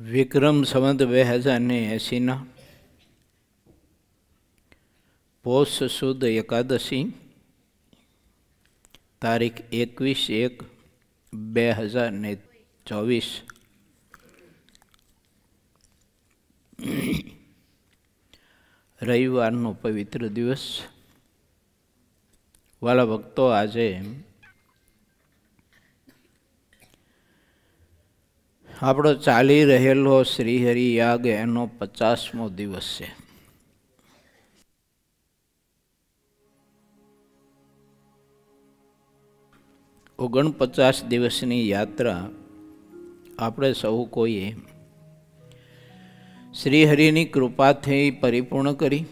વિક્રમ સંવત 2080 પોષ સુદ એકાદશી તારીખ 21/1/2024 રવિવારનો પવિત્ર દિવસ. વાલા ભક્તો, આજે આપણો ચાલી રહેલો શ્રીહરિ યાગ એનો 50મો દિવસ છે. ઓગણપચાસ દિવસની યાત્રા આપણે સૌ કોઈએ શ્રીહરિની કૃપાથી પરિપૂર્ણ કરી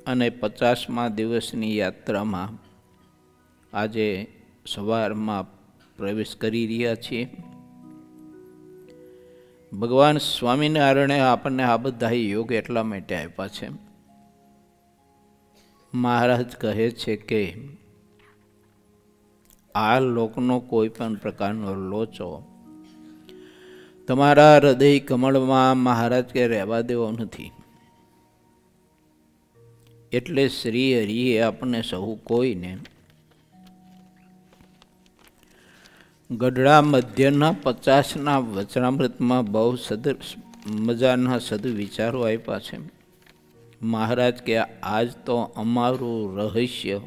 અને 50મા દિવસની યાત્રામાં આજે સવારમાં પ્રવેશ કરી રહ્યા છીએ. ભગવાન સ્વામિનારાયણે આપણને આ બધા યોગ એટલા માટે આપ્યા છે. મહારાજ કહે છે કે આ લોકનો કોઈ પણ પ્રકારનો લોચો તમારા હૃદય કમળમાં મહારાજ કે રહેવા દેવો નથી. એટલે શ્રી હરિએ આપણને સહુ કોઈને ગઢડા મધ્યના 50ના વચનામૃતમાં બહુ મજાના સદવિચારો આપ્યા છે. મહારાજ કે આજ તો અમારું રહસ્ય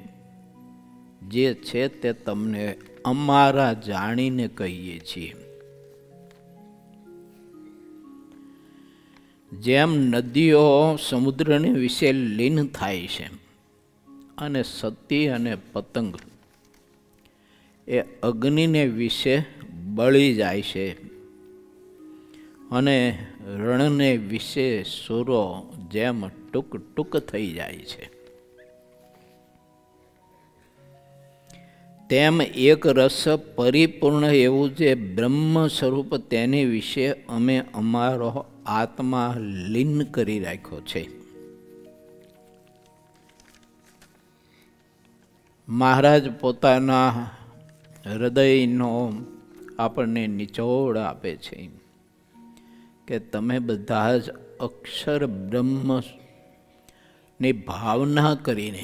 જે છે તે તમને અમારા જાણીને કહીએ છીએ. જેમ નદીઓ સમુદ્રને વિશે લીન થાય છે અને સતી અને પતંગ એ અગ્નિને વિશે બળી જાય છે અને રણને વિશે સૂરો જેમ ટૂંક ટૂંક થઈ જાય છે, તેમ એક રસ પરિપૂર્ણ એવું જે બ્રહ્મ સ્વરૂપ તેની વિશે અમે અમારો આત્મા લીન કરી રાખ્યો છે. મહારાજ પોતાના હૃદયનો આપણને નિચોડ આપે છે કે તમે બધા જ અક્ષર બ્રહ્મની ભાવના કરીને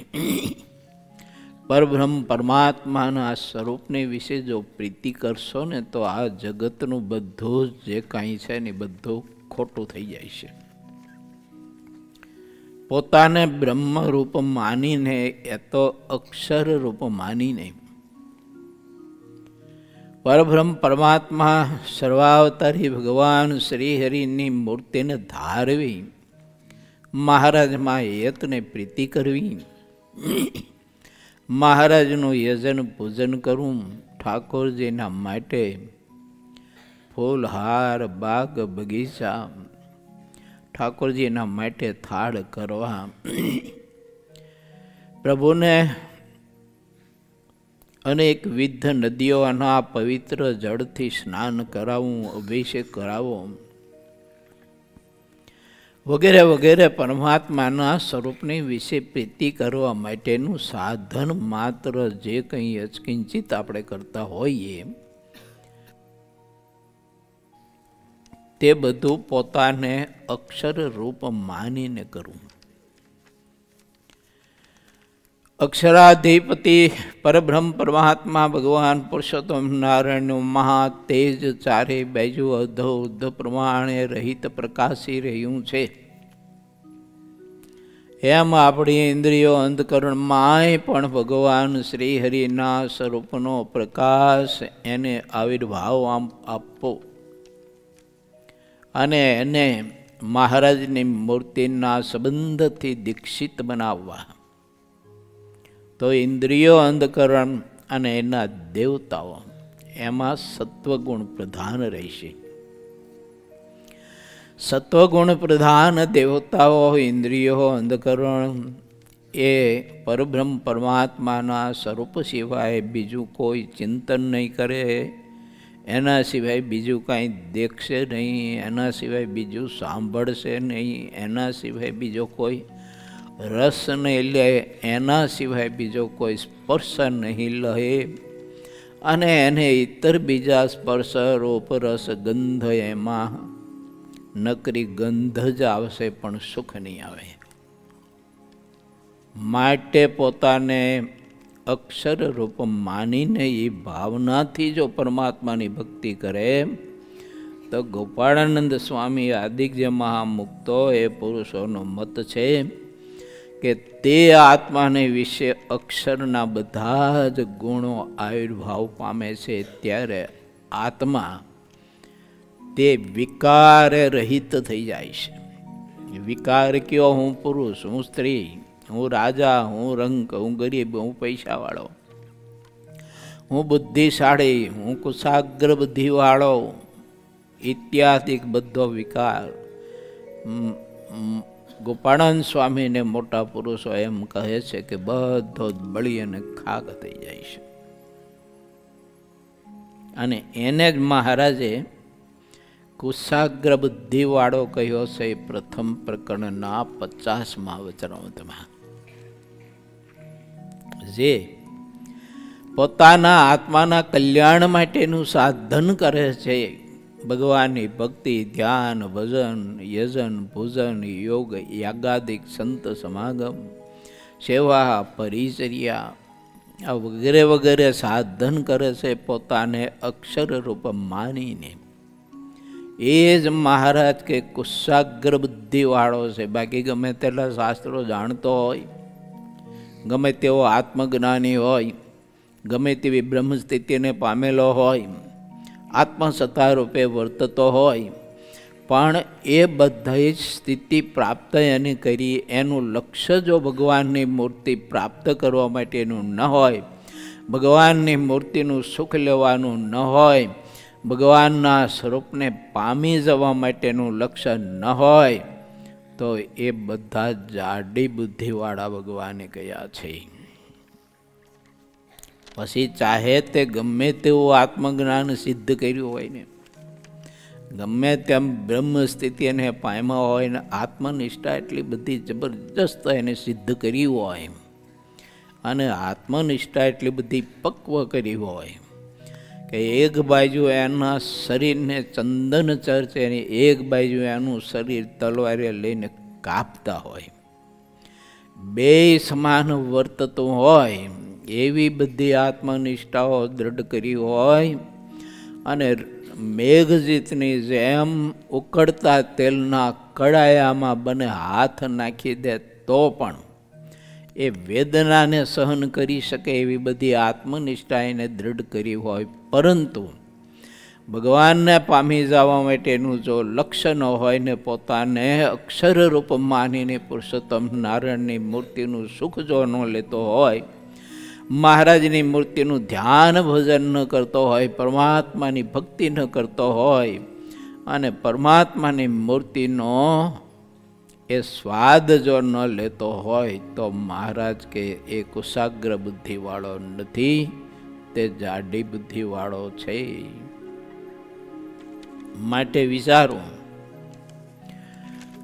પરબ્રહ્મ પરમાત્માના સ્વરૂપને વિશે જો પ્રીતિ કરશો ને તો આ જગતનું બધું જે કાંઈ છે ને બધું ખોટું થઈ જાય છે. પોતાને બ્રહ્મ રૂપ માનીને એ તો અક્ષર રૂપ માનીને પરબ્રહ્મ પરમાત્મા સર્વાવતારી ભગવાન શ્રીહરિની મૂર્તિને ધારવી, મહારાજમાં હેતને પ્રીતિ કરવી, મહારાજનું યજન પૂજન કરવું, ઠાકોરજીના માટે ફૂલહાર બાગ બગીચા ઠાકોરજીના માટે થાળ કરવા, પ્રભુને અનેક વિધ નદીઓના પવિત્ર જળથી સ્નાન કરાવવું, અભિષેક કરાવો વગેરે વગેરે પરમાત્માના સ્વરૂપની વિશે પ્રીતિ કરવા માટેનું સાધન માત્ર જે કંઈ અચકિંચિત આપણે કરતા હોઈએ તે બધું પોતાને અક્ષર રૂપ માનીને કરવું. અક્ષરાધિપતિ પરબ્રહ્મ પરમાત્મા ભગવાન પુરુષોત્તમ નારાયણનું મહા તેજ ચારે બાજુ અધોધ પ્રમાણે રહિત પ્રકાશી રહ્યું છે. એમ આપણી ઇન્દ્રિયો અંતકરણમાંય પણ ભગવાન શ્રીહરિના સ્વરૂપનો પ્રકાશ એને આવિર્ભાવ આપવો અને એને મહારાજની મૂર્તિના સંબંધથી દીક્ષિત બનાવવા. તો ઇન્દ્રિયો અંધકરણ અને એના દેવતાઓ એમાં સત્વગુણ પ્રધાન રહેશે. સત્વગુણ પ્રધાન દેવતાઓ ઇન્દ્રિયો અંધકરણ એ પરબ્રહ્મ પરમાત્માના સ્વરૂપ સિવાય બીજું કોઈ ચિંતન નહીં કરે, એના સિવાય બીજું કાંઈ દેખશે નહીં, એના સિવાય બીજું સાંભળશે નહીં, એના સિવાય બીજો કોઈ રસ નહીં લે, એના સિવાય બીજો કોઈ સ્પર્શ નહીં લહે અને એને ઇતર બીજા સ્પર્શ રૂપ રસ ગંધ એમાં નકરી ગંધ જ આવશે પણ સુખ નહીં આવે. માટે પોતાને અક્ષર રૂપ માનીને એ ભાવનાથી જો પરમાત્માની ભક્તિ કરે તો ગોપાળાનંદ સ્વામી આદિક જે મહામુક્તો એ પુરુષોનો મત છે કે તે આત્માને વિશે અક્ષરના બધા જ ગુણો આવિર્ભાવ પામે છે. ત્યારે આત્મા તે વિકારે રહિત થઈ જાય છે. વિકાર કયો? હું પુરુષ, હું સ્ત્રી, હું રાજા, હું રંક, હું ગરીબ, હું પૈસાવાળો, હું બુદ્ધિશાળી, હું કુશાગ્ર બુદ્ધિવાળો ઇત્યાદિ બધો વિકાર. ગોપાળાનંદ સ્વામીને મોટા પુરુષો એમ કહે છે કે બધો જ બળી અને ખાક થઈ જાય છે. અને એને જ મહારાજે કુશાગ્ર બુદ્ધિવાળો કહ્યો છે પ્રથમ પ્રકરણના 50મા વચનામૃતમાં. જે પોતાના આત્માના કલ્યાણ માટેનું સાધન કરે છે, ભગવાનની ભક્તિ, ધ્યાન, ભજન, યજન, પૂજન, યોગ, યાગાદિક, સંત સમાગમ, સેવા, પરિચર્યા આ વગેરે વગેરે સાધન કરે છે પોતાને અક્ષર રૂપ માનીને, એ જ મહારાજ કે કુશાગ્ર બુદ્ધિવાળો છે. બાકી ગમે તેટલા શાસ્ત્રો જાણતો હોય, ગમે તેવો આત્મજ્ઞાની હોય, ગમે તેવી બ્રહ્મસ્થિતિને પામેલો હોય, આત્મસત્તા રૂપે વર્તતો હોય, પણ એ બધી સ્થિતિ પ્રાપ્ત એને કરી એનું લક્ષ્ય જો ભગવાનની મૂર્તિ પ્રાપ્ત કરવા માટેનું ન હોય, ભગવાનની મૂર્તિનું સુખ લેવાનું ન હોય, ભગવાનના સ્વરૂપને પામી જવા માટેનું લક્ષ્ય ન હોય, તો એ બધા જાડી બુદ્ધિવાળા ભગવાને કયા છે. પછી ચાહે તે ગમે તેવું આત્મજ્ઞાન સિદ્ધ કર્યું હોય ને, ગમે તેમ બ્રહ્મ સ્થિતિ એને પામ્યા હોય ને, આત્મનિષ્ઠા એટલી બધી જબરજસ્ત એને સિદ્ધ કરી હોય અને આત્મનિષ્ઠા એટલી બધી પક્વ કરી હોય કે એક બાજુ એના શરીરને ચંદન ચર્ચે અને એક બાજુ એનું શરીર તલવારે લઈને કાપતા હોય, બે સમાન વર્તતું હોય એવી બધી આત્મનિષ્ઠાઓ દ્રઢ કરી હોય અને મેઘજીતની જેમ ઉકળતા તેલના કડાયામાં બને હાથ નાખી દે તો પણ એ વેદનાને સહન કરી શકે એવી બધી આત્મનિષ્ઠા એને દ્રઢ કરી હોય, પરંતુ ભગવાનને પામી જવા માટેનું જો લક્ષ્ય ન હોય ને પોતાને અક્ષરરૂપ માનીને પુરુષોત્તમ નારાયણની મૂર્તિનું સુખ જો ન લેતો હોય, મહારાજની મૂર્તિનું ધ્યાન ભજન ન કરતો હોય, પરમાત્માની ભક્તિ ન કરતો હોય અને પરમાત્માની મૂર્તિનો એ સ્વાદ જો ન લેતો હોય તો મહારાજ કે એ કુશાગ્ર બુદ્ધિવાળો નથી, તે જાડી બુદ્ધિવાળો છે. માટે વિચારો,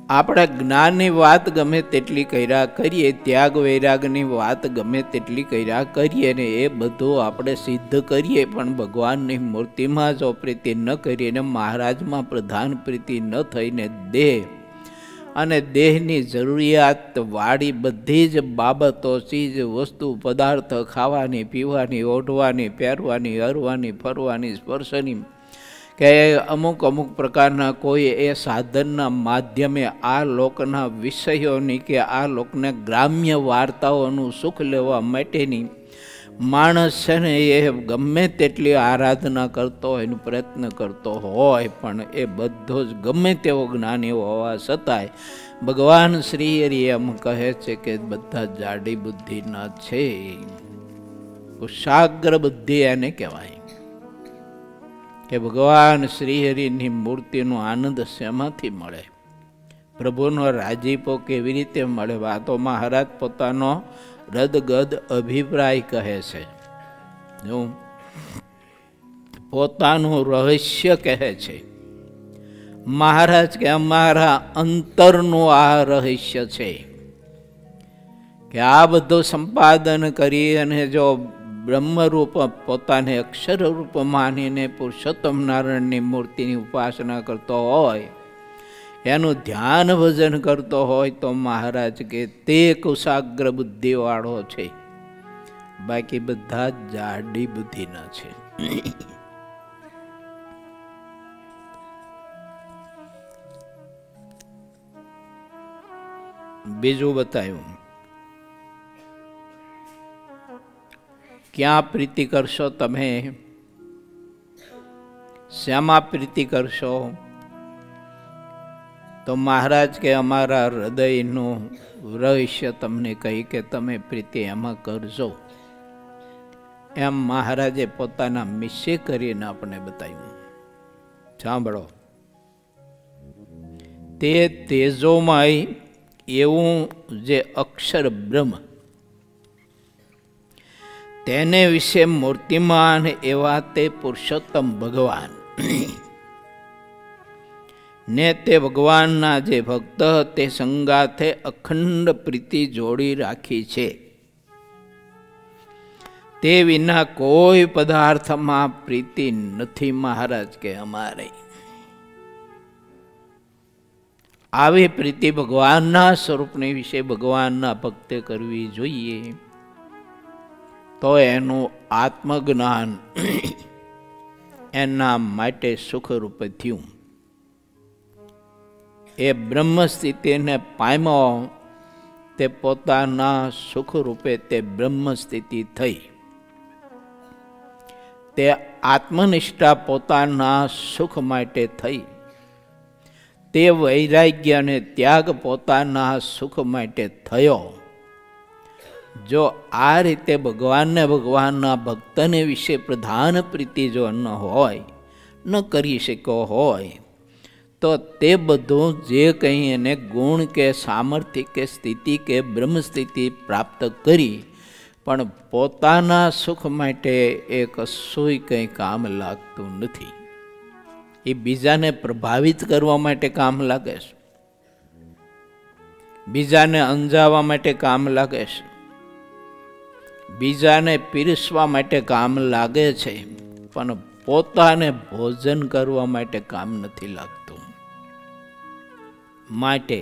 આપણે જ્ઞાનની વાત ગમે તેટલી કર્યા કરીએ, ત્યાગ વૈરાગની વાત ગમે તેટલી કર્યા કરીએ ને એ બધું આપણે સિદ્ધ કરીએ, પણ ભગવાનની મૂર્તિમાં જો પ્રીતિ ન કરીએ ને મહારાજમાં પ્રધાન પ્રીતિ ન થઈને દેહ અને દેહની જરૂરિયાત વાળી બધી જ બાબતો, ચીજ, વસ્તુ, પદાર્થ, ખાવાની, પીવાની, ઓઢવાની, પહેરવાની, હરવાની, ફરવાની, સ્પર્શની કે અમુક અમુક પ્રકારના કોઈ એ સાધનના માધ્યમે આ લોકના વિષયોની કે આ લોકને ગ્રામ્ય વાર્તાઓનું સુખ લેવા માટેની માણસ છે ને એ ગમે તેટલી આરાધના કરતો હોય એનો પ્રયત્ન કરતો હોય, પણ એ બધો જ ગમે તેવો જ્ઞાની હોવા છતાંય ભગવાન શ્રી હરિ એમ કહે છે કે બધા જાડી બુદ્ધિના છે. કુશાગ્ર બુદ્ધિ એને કહેવાય કે ભગવાન શ્રીહરિની મૂર્તિનો આનંદ શેમાંથી મળે, પ્રભુનો રાજીપો કેવી રીતે મળે. વાતો મહારાજ પોતાનો રદગદ અભિપ્રાય કહે છે, પોતાનું રહસ્ય કહે છે. મહારાજ કે અમારા અંતરનું આ રહસ્ય છે કે આ બધું સંપાદન કરી અને જો બ્રહ્મરૂપ પોતાને અક્ષરરૂપ માનીને પુરુષોત્તમ નારાયણની મૂર્તિની ઉપાસના કરતો હોય એનું ધ્યાન ભજન કરતો હોય તો મહારાજ કે તે કુશાગ્ર બુદ્ધિવાળો છે, બાકી બધા જ જાડી બુદ્ધિના છે. બીજું બતાવ્યું, ક્યાં પ્રીતિ કરશો તમે, શ્યામાં પ્રીતિ કરશો? તો મહારાજ કે અમારા હૃદયનું રહસ્ય તમને કહી કે તમે પ્રીતિ એમાં કરજો. એમ મહારાજે પોતાના મિશે કરીને આપણે બતાવ્યું. સાંભળો, તે તેજોમય એવું જે અક્ષર બ્રહ્મ, તેને વિશે મૂર્તિમાન એવા તે પુરુષોત્તમ ભગવાન ને તે ભગવાનના જે ભક્ત તે સંગાથે અખંડ પ્રીતિ જોડી રાખી છે. તે વિના કોઈ પદાર્થમાં પ્રીતિ નથી મહારાજ કે અમારે. આવી પ્રીતિ ભગવાનના સ્વરૂપની વિશે ભગવાનના ભક્તે કરવી જોઈએ. તો એનું આત્મજ્ઞાન એના માટે સુખરૂપે થયું. એ બ્રહ્મ સ્થિતિને પામ્યો, તે પોતાના સુખરૂપે તે બ્રહ્મ સ્થિતિ થઈ. તે આત્મનિષ્ઠા પોતાના સુખ માટે થઈ. તે વૈરાગ્ય અને ત્યાગ પોતાના સુખ માટે થયો. જો આ રીતે ભગવાનને ભગવાનના ભક્તને વિશે પ્રધાન પ્રીતિ જો ન હોય, ન કરી શક્યો હોય, તો તે બધું જે કંઈ એને ગુણ કે સામર્થ્ય કે સ્થિતિ કે બ્રહ્મ સ્થિતિ પ્રાપ્ત કરી, પણ પોતાના સુખ માટે એ કશુંય કંઈ કામ લાગતું નથી. એ બીજાને પ્રભાવિત કરવા માટે કામ લાગે છે, બીજાને અંજાવવા માટે કામ લાગે છે, બીજાને પીરસવા માટે કામ લાગે છે, પણ પોતાને ભોજન કરવા માટે કામ નથી લાગતું. માટે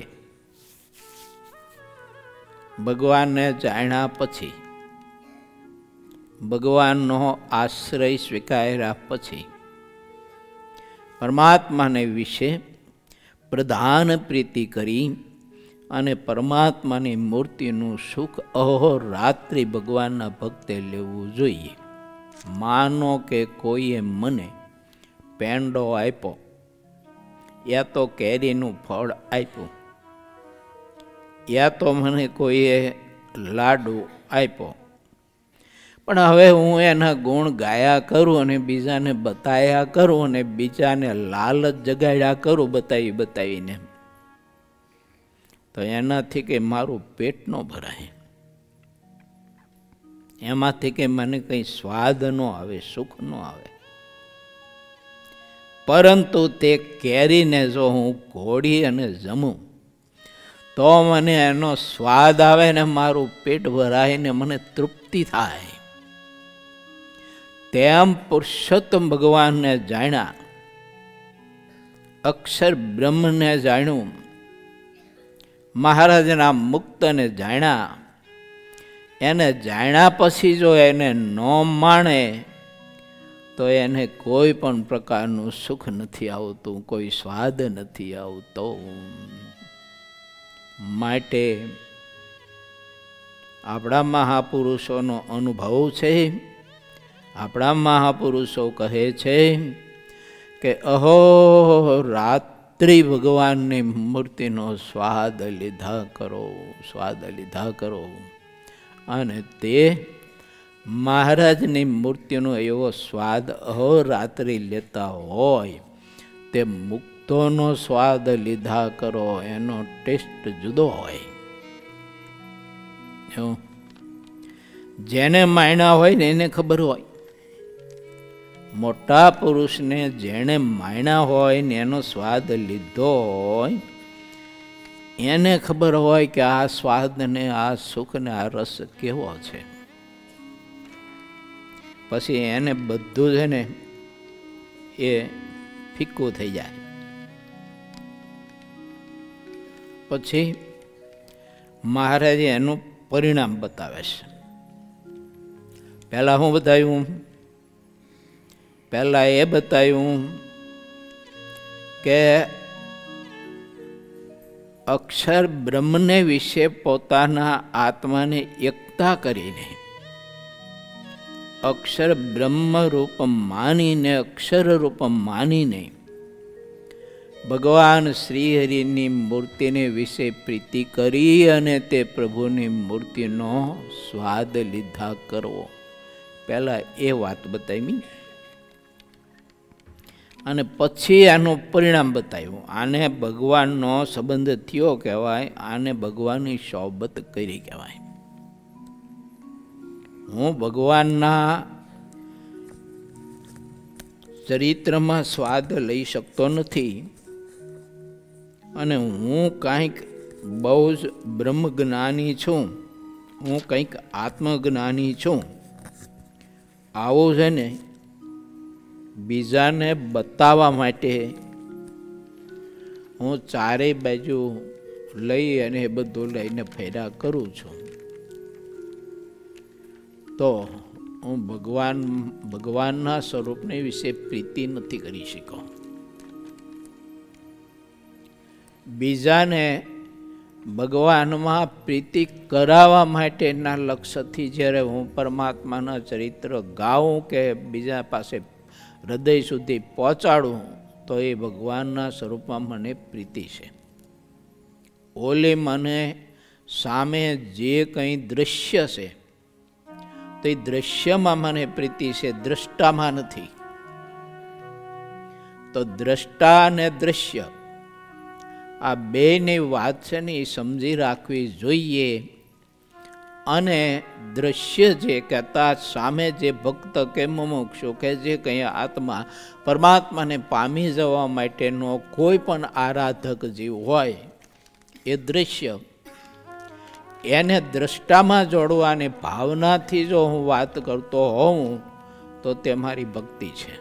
ભગવાનને જાણ્યા પછી, ભગવાનનો આશ્રય સ્વીકાર્યા પછી પરમાત્માને વિશે પ્રધાન પ્રીતિ કરી અને પરમાત્માની મૂર્તિનું સુખ અહોરાત્રિ ભગવાનના ભક્તે લેવું જોઈએ. માનો કે કોઈએ મને પેંડો આપ્યો, યા તો કેરીનું ફળ આપ્યું, યા તો મને કોઈએ લાડુ આપ્યો, પણ હવે હું એના ગુણ ગાયા કરું અને બીજાને બતાવ્યા કરું અને બીજાને લાલચ જગાડ્યા કરું બતાવીને, તો એનાથી કે મારું પેટ ન ભરાય, એમાંથી કે મને કંઈ સ્વાદ ન આવે, સુખ ન આવે. પરંતુ તે કેરીને જો હું ઘોડી અને જમું તો મને એનો સ્વાદ આવે ને મારું પેટ ભરાય ને મને તૃપ્તિ થાય. તેમ પુરુષોત્તમ ભગવાનને જાણ્યા, અક્ષર બ્રહ્મને જાણ્યું, મહારાજના મુક્તને જાણ્યા. એને જાણ્યા પછી જો એને ન માણે તો એને કોઈ પણ પ્રકારનું સુખ નથી આવતું, કોઈ સ્વાદ નથી આવતો. માટે આપણા મહાપુરુષોનો અનુભવ છે, આપણા મહાપુરુષો કહે છે કે અહો રાત્રિ ભગવાનની મૂર્તિનો સ્વાદ લીધા કરો, સ્વાદ લીધા કરો. અને તે મહારાજની મૂર્તિનો એવો સ્વાદ અહોરાત્રિ લેતા હોય, તે મુક્તોનો સ્વાદ લીધા કરો, એનો ટેસ્ટ જુદો હોય. જેને માણ્યા હોય ને એને ખબર હોય, મોટા પુરુષને જેણે માણ્યા હોય ને એનો સ્વાદ લીધો હોય, એને ખબર હોય કે આ સ્વાદ ને આ સુખ ને આ રસ કેવો છે. પછી એને બધું છે ને એ ફીક્કું થઈ જાય. પછી મહારાજે એનું પરિણામ બતાવે છે. પહેલાં હું બતાવ્યું? પહેલાં એ બતાવ્યું કે અક્ષર બ્રહ્મને વિશે પોતાના આત્માને એકતા કરીને, અક્ષર બ્રહ્મ રૂપ માનીને, અક્ષર રૂપ માનીને ભગવાન શ્રીહરિની મૂર્તિને વિશે પ્રીતિ કરી અને તે પ્રભુની મૂર્તિનો સ્વાદ લીધા કરવો. પહેલાં એ વાત બતાવી અને પછી આનું પરિણામ બતાવ્યું. આને ભગવાનનો સંબંધ થયો કહેવાય, આને ભગવાનની સોબત કરી કહેવાય. હું ભગવાનના ચરિત્રમાં સ્વાદ લઈ શકતો નથી અને હું કંઈક બહુ જ બ્રહ્મજ્ઞાની છું, હું કંઈક આત્મજ્ઞાની છું, આવું છે ને બીજાને બતાવવા માટે હું ચારેય બાજુ લઈ અને એ બધું લઈને ફેરા કરું છું. તો હું ભગવાનના સ્વરૂપને વિશે પ્રીતિ નથી કરી શક્યો. બીજાને ભગવાનમાં પ્રીતિ કરાવવા માટેના લક્ષ્યથી જ્યારે હું પરમાત્માના ચરિત્ર ગાઉં કે બીજા પાસે હૃદય સુધી પહોંચાડું તો એ ભગવાનના સ્વરૂપમાં મને પ્રીતિ છે. ઓલે મને સામે જે કંઈ દૃશ્ય છે તો એ દૃશ્યમાં મને પ્રીતિ છે, દ્રષ્ટામાં નથી. તો દ્રષ્ટા અને દૃશ્ય આ બેની વાત છે ને એ સમજી રાખવી જોઈએ. અને દ્રશ્ય જે કહેતા સામે જે ભક્ત કે મુમુક્ષુ કે જે કંઈ આત્મા પરમાત્માને પામી જવા માટેનો કોઈ પણ આરાધક જીવ હોય એ દૃશ્ય, એને દ્રષ્ટામાં જોડવાની ભાવનાથી જો હું વાત કરતો હોઉં તો તે મારી ભક્તિ છે.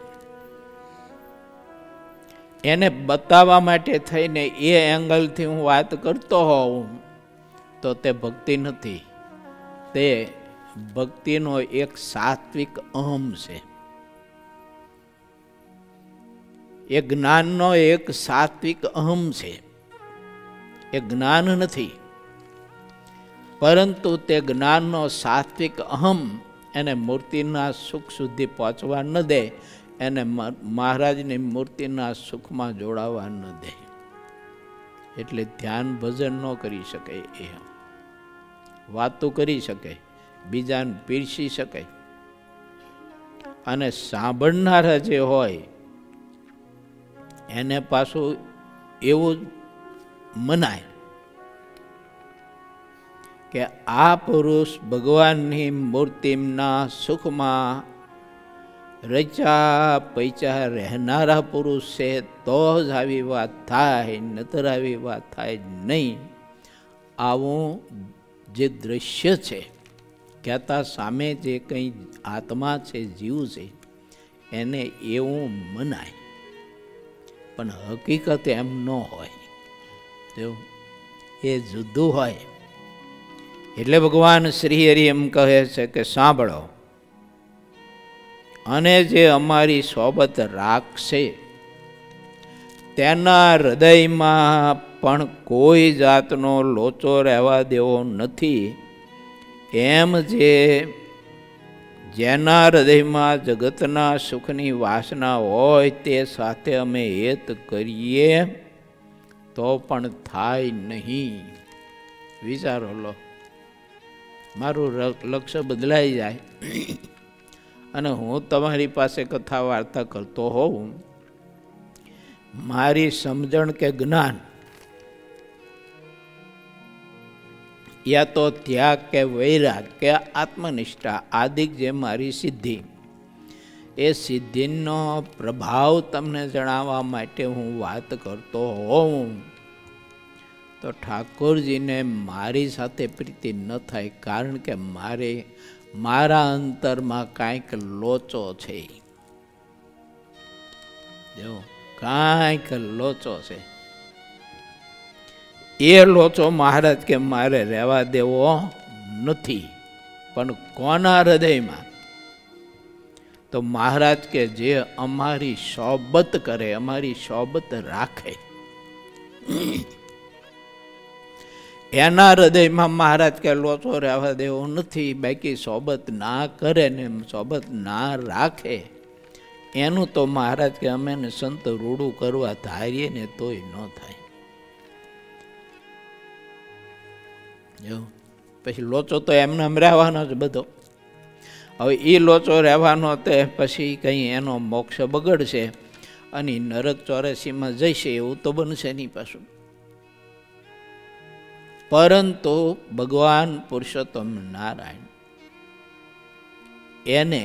એને બતાવવા માટે થઈને એ એંગલથી હું વાત કરતો હોઉં તો તે ભક્તિ નથી, તે ભક્તિનો એક સાત્વિક અહમ છે. એ જ્ઞાનનો એક સાત્વિક અહમ છે. એ જ્ઞાન નથી, પરંતુ તે જ્ઞાનનો સાત્વિક અહમ એને મૂર્તિના સુખ સુધી પહોંચવા ન દે, એને મહારાજની મૂર્તિના સુખમાં જોડાવા ન દે. એટલે ધ્યાન ભજન ન કરી શકે, એ વાતો કરી શકે, બીજાને પીરસી શકે, અને સાંભળનારા જે હોય એને પાછું એવું મનાય કે આ પુરુષ ભગવાનની મૂર્તિના સુખમાં રચા પૈચા રહેનારા પુરુષ છે, તો જ આવી વાત થાય, નતર આવી વાત થાય નહીં. આવું જે દ્રશ્ય છે કહેતા સામે જે કંઈ આત્મા છે, જીવ છે, એને એવું મનાય, પણ હકીકત એમ ન હોય, એ જુદું હોય. એટલે ભગવાન શ્રી હરિ એમ કહે છે કે સાંભળો, અને જે અમારી સોબત રાખશે તેના હૃદયમાં પણ કોઈ જાતનો લોચો રહેવા દેવો નથી. એમ જેના હૃદયમાં જગતના સુખની વાસના હોય તે સાથે અમે હેત કરીએ તો પણ થાય નહીં. વિચારો લો, મારું લક્ષ્ય બદલાઈ જાય અને હું તમારી પાસે કથા વાર્તા કરતો હોઉં, મારી સમજણ કે જ્ઞાન યા તો ત્યાગ કે વૈરાગ કે આત્મનિષ્ઠા આદિક જે મારી સિદ્ધિ, એ સિદ્ધિનો પ્રભાવ તમને જણાવવા માટે હું વાત કરતો હોઉં તો ઠાકોરજીને મારી સાથે પ્રીતિ ન થાય, કારણ કે મારા અંતરમાં કાંઈક લોચો છે. જો કાંઈક લોચો છે. એ લોચો મહારાજ કે મારે રહેવા દેવો નથી. પણ કોના હૃદયમાં? તો મહારાજ કે જે અમારી સોબત કરે, અમારી સોબત રાખે, એના હૃદયમાં મહારાજ કે લોચો રહેવા દેવો નથી. બાકી સોબત ના કરે ને સોબત ના રાખે એનું તો મહારાજ કે અમે ને સંત રૂડું કરવા ધારીએ ને તોય ન થાય. પછી લોચો તો એમને એમ રહેવાનો જ બધો. હવે એ લોચો રહેવાનો તે પછી કંઈ એનો મોક્ષ બગડશે અને નરક 84માં જઈશે એવું તો બનશે નહીં પાછું. પરંતુ ભગવાન પુરુષોત્તમ નારાયણ એને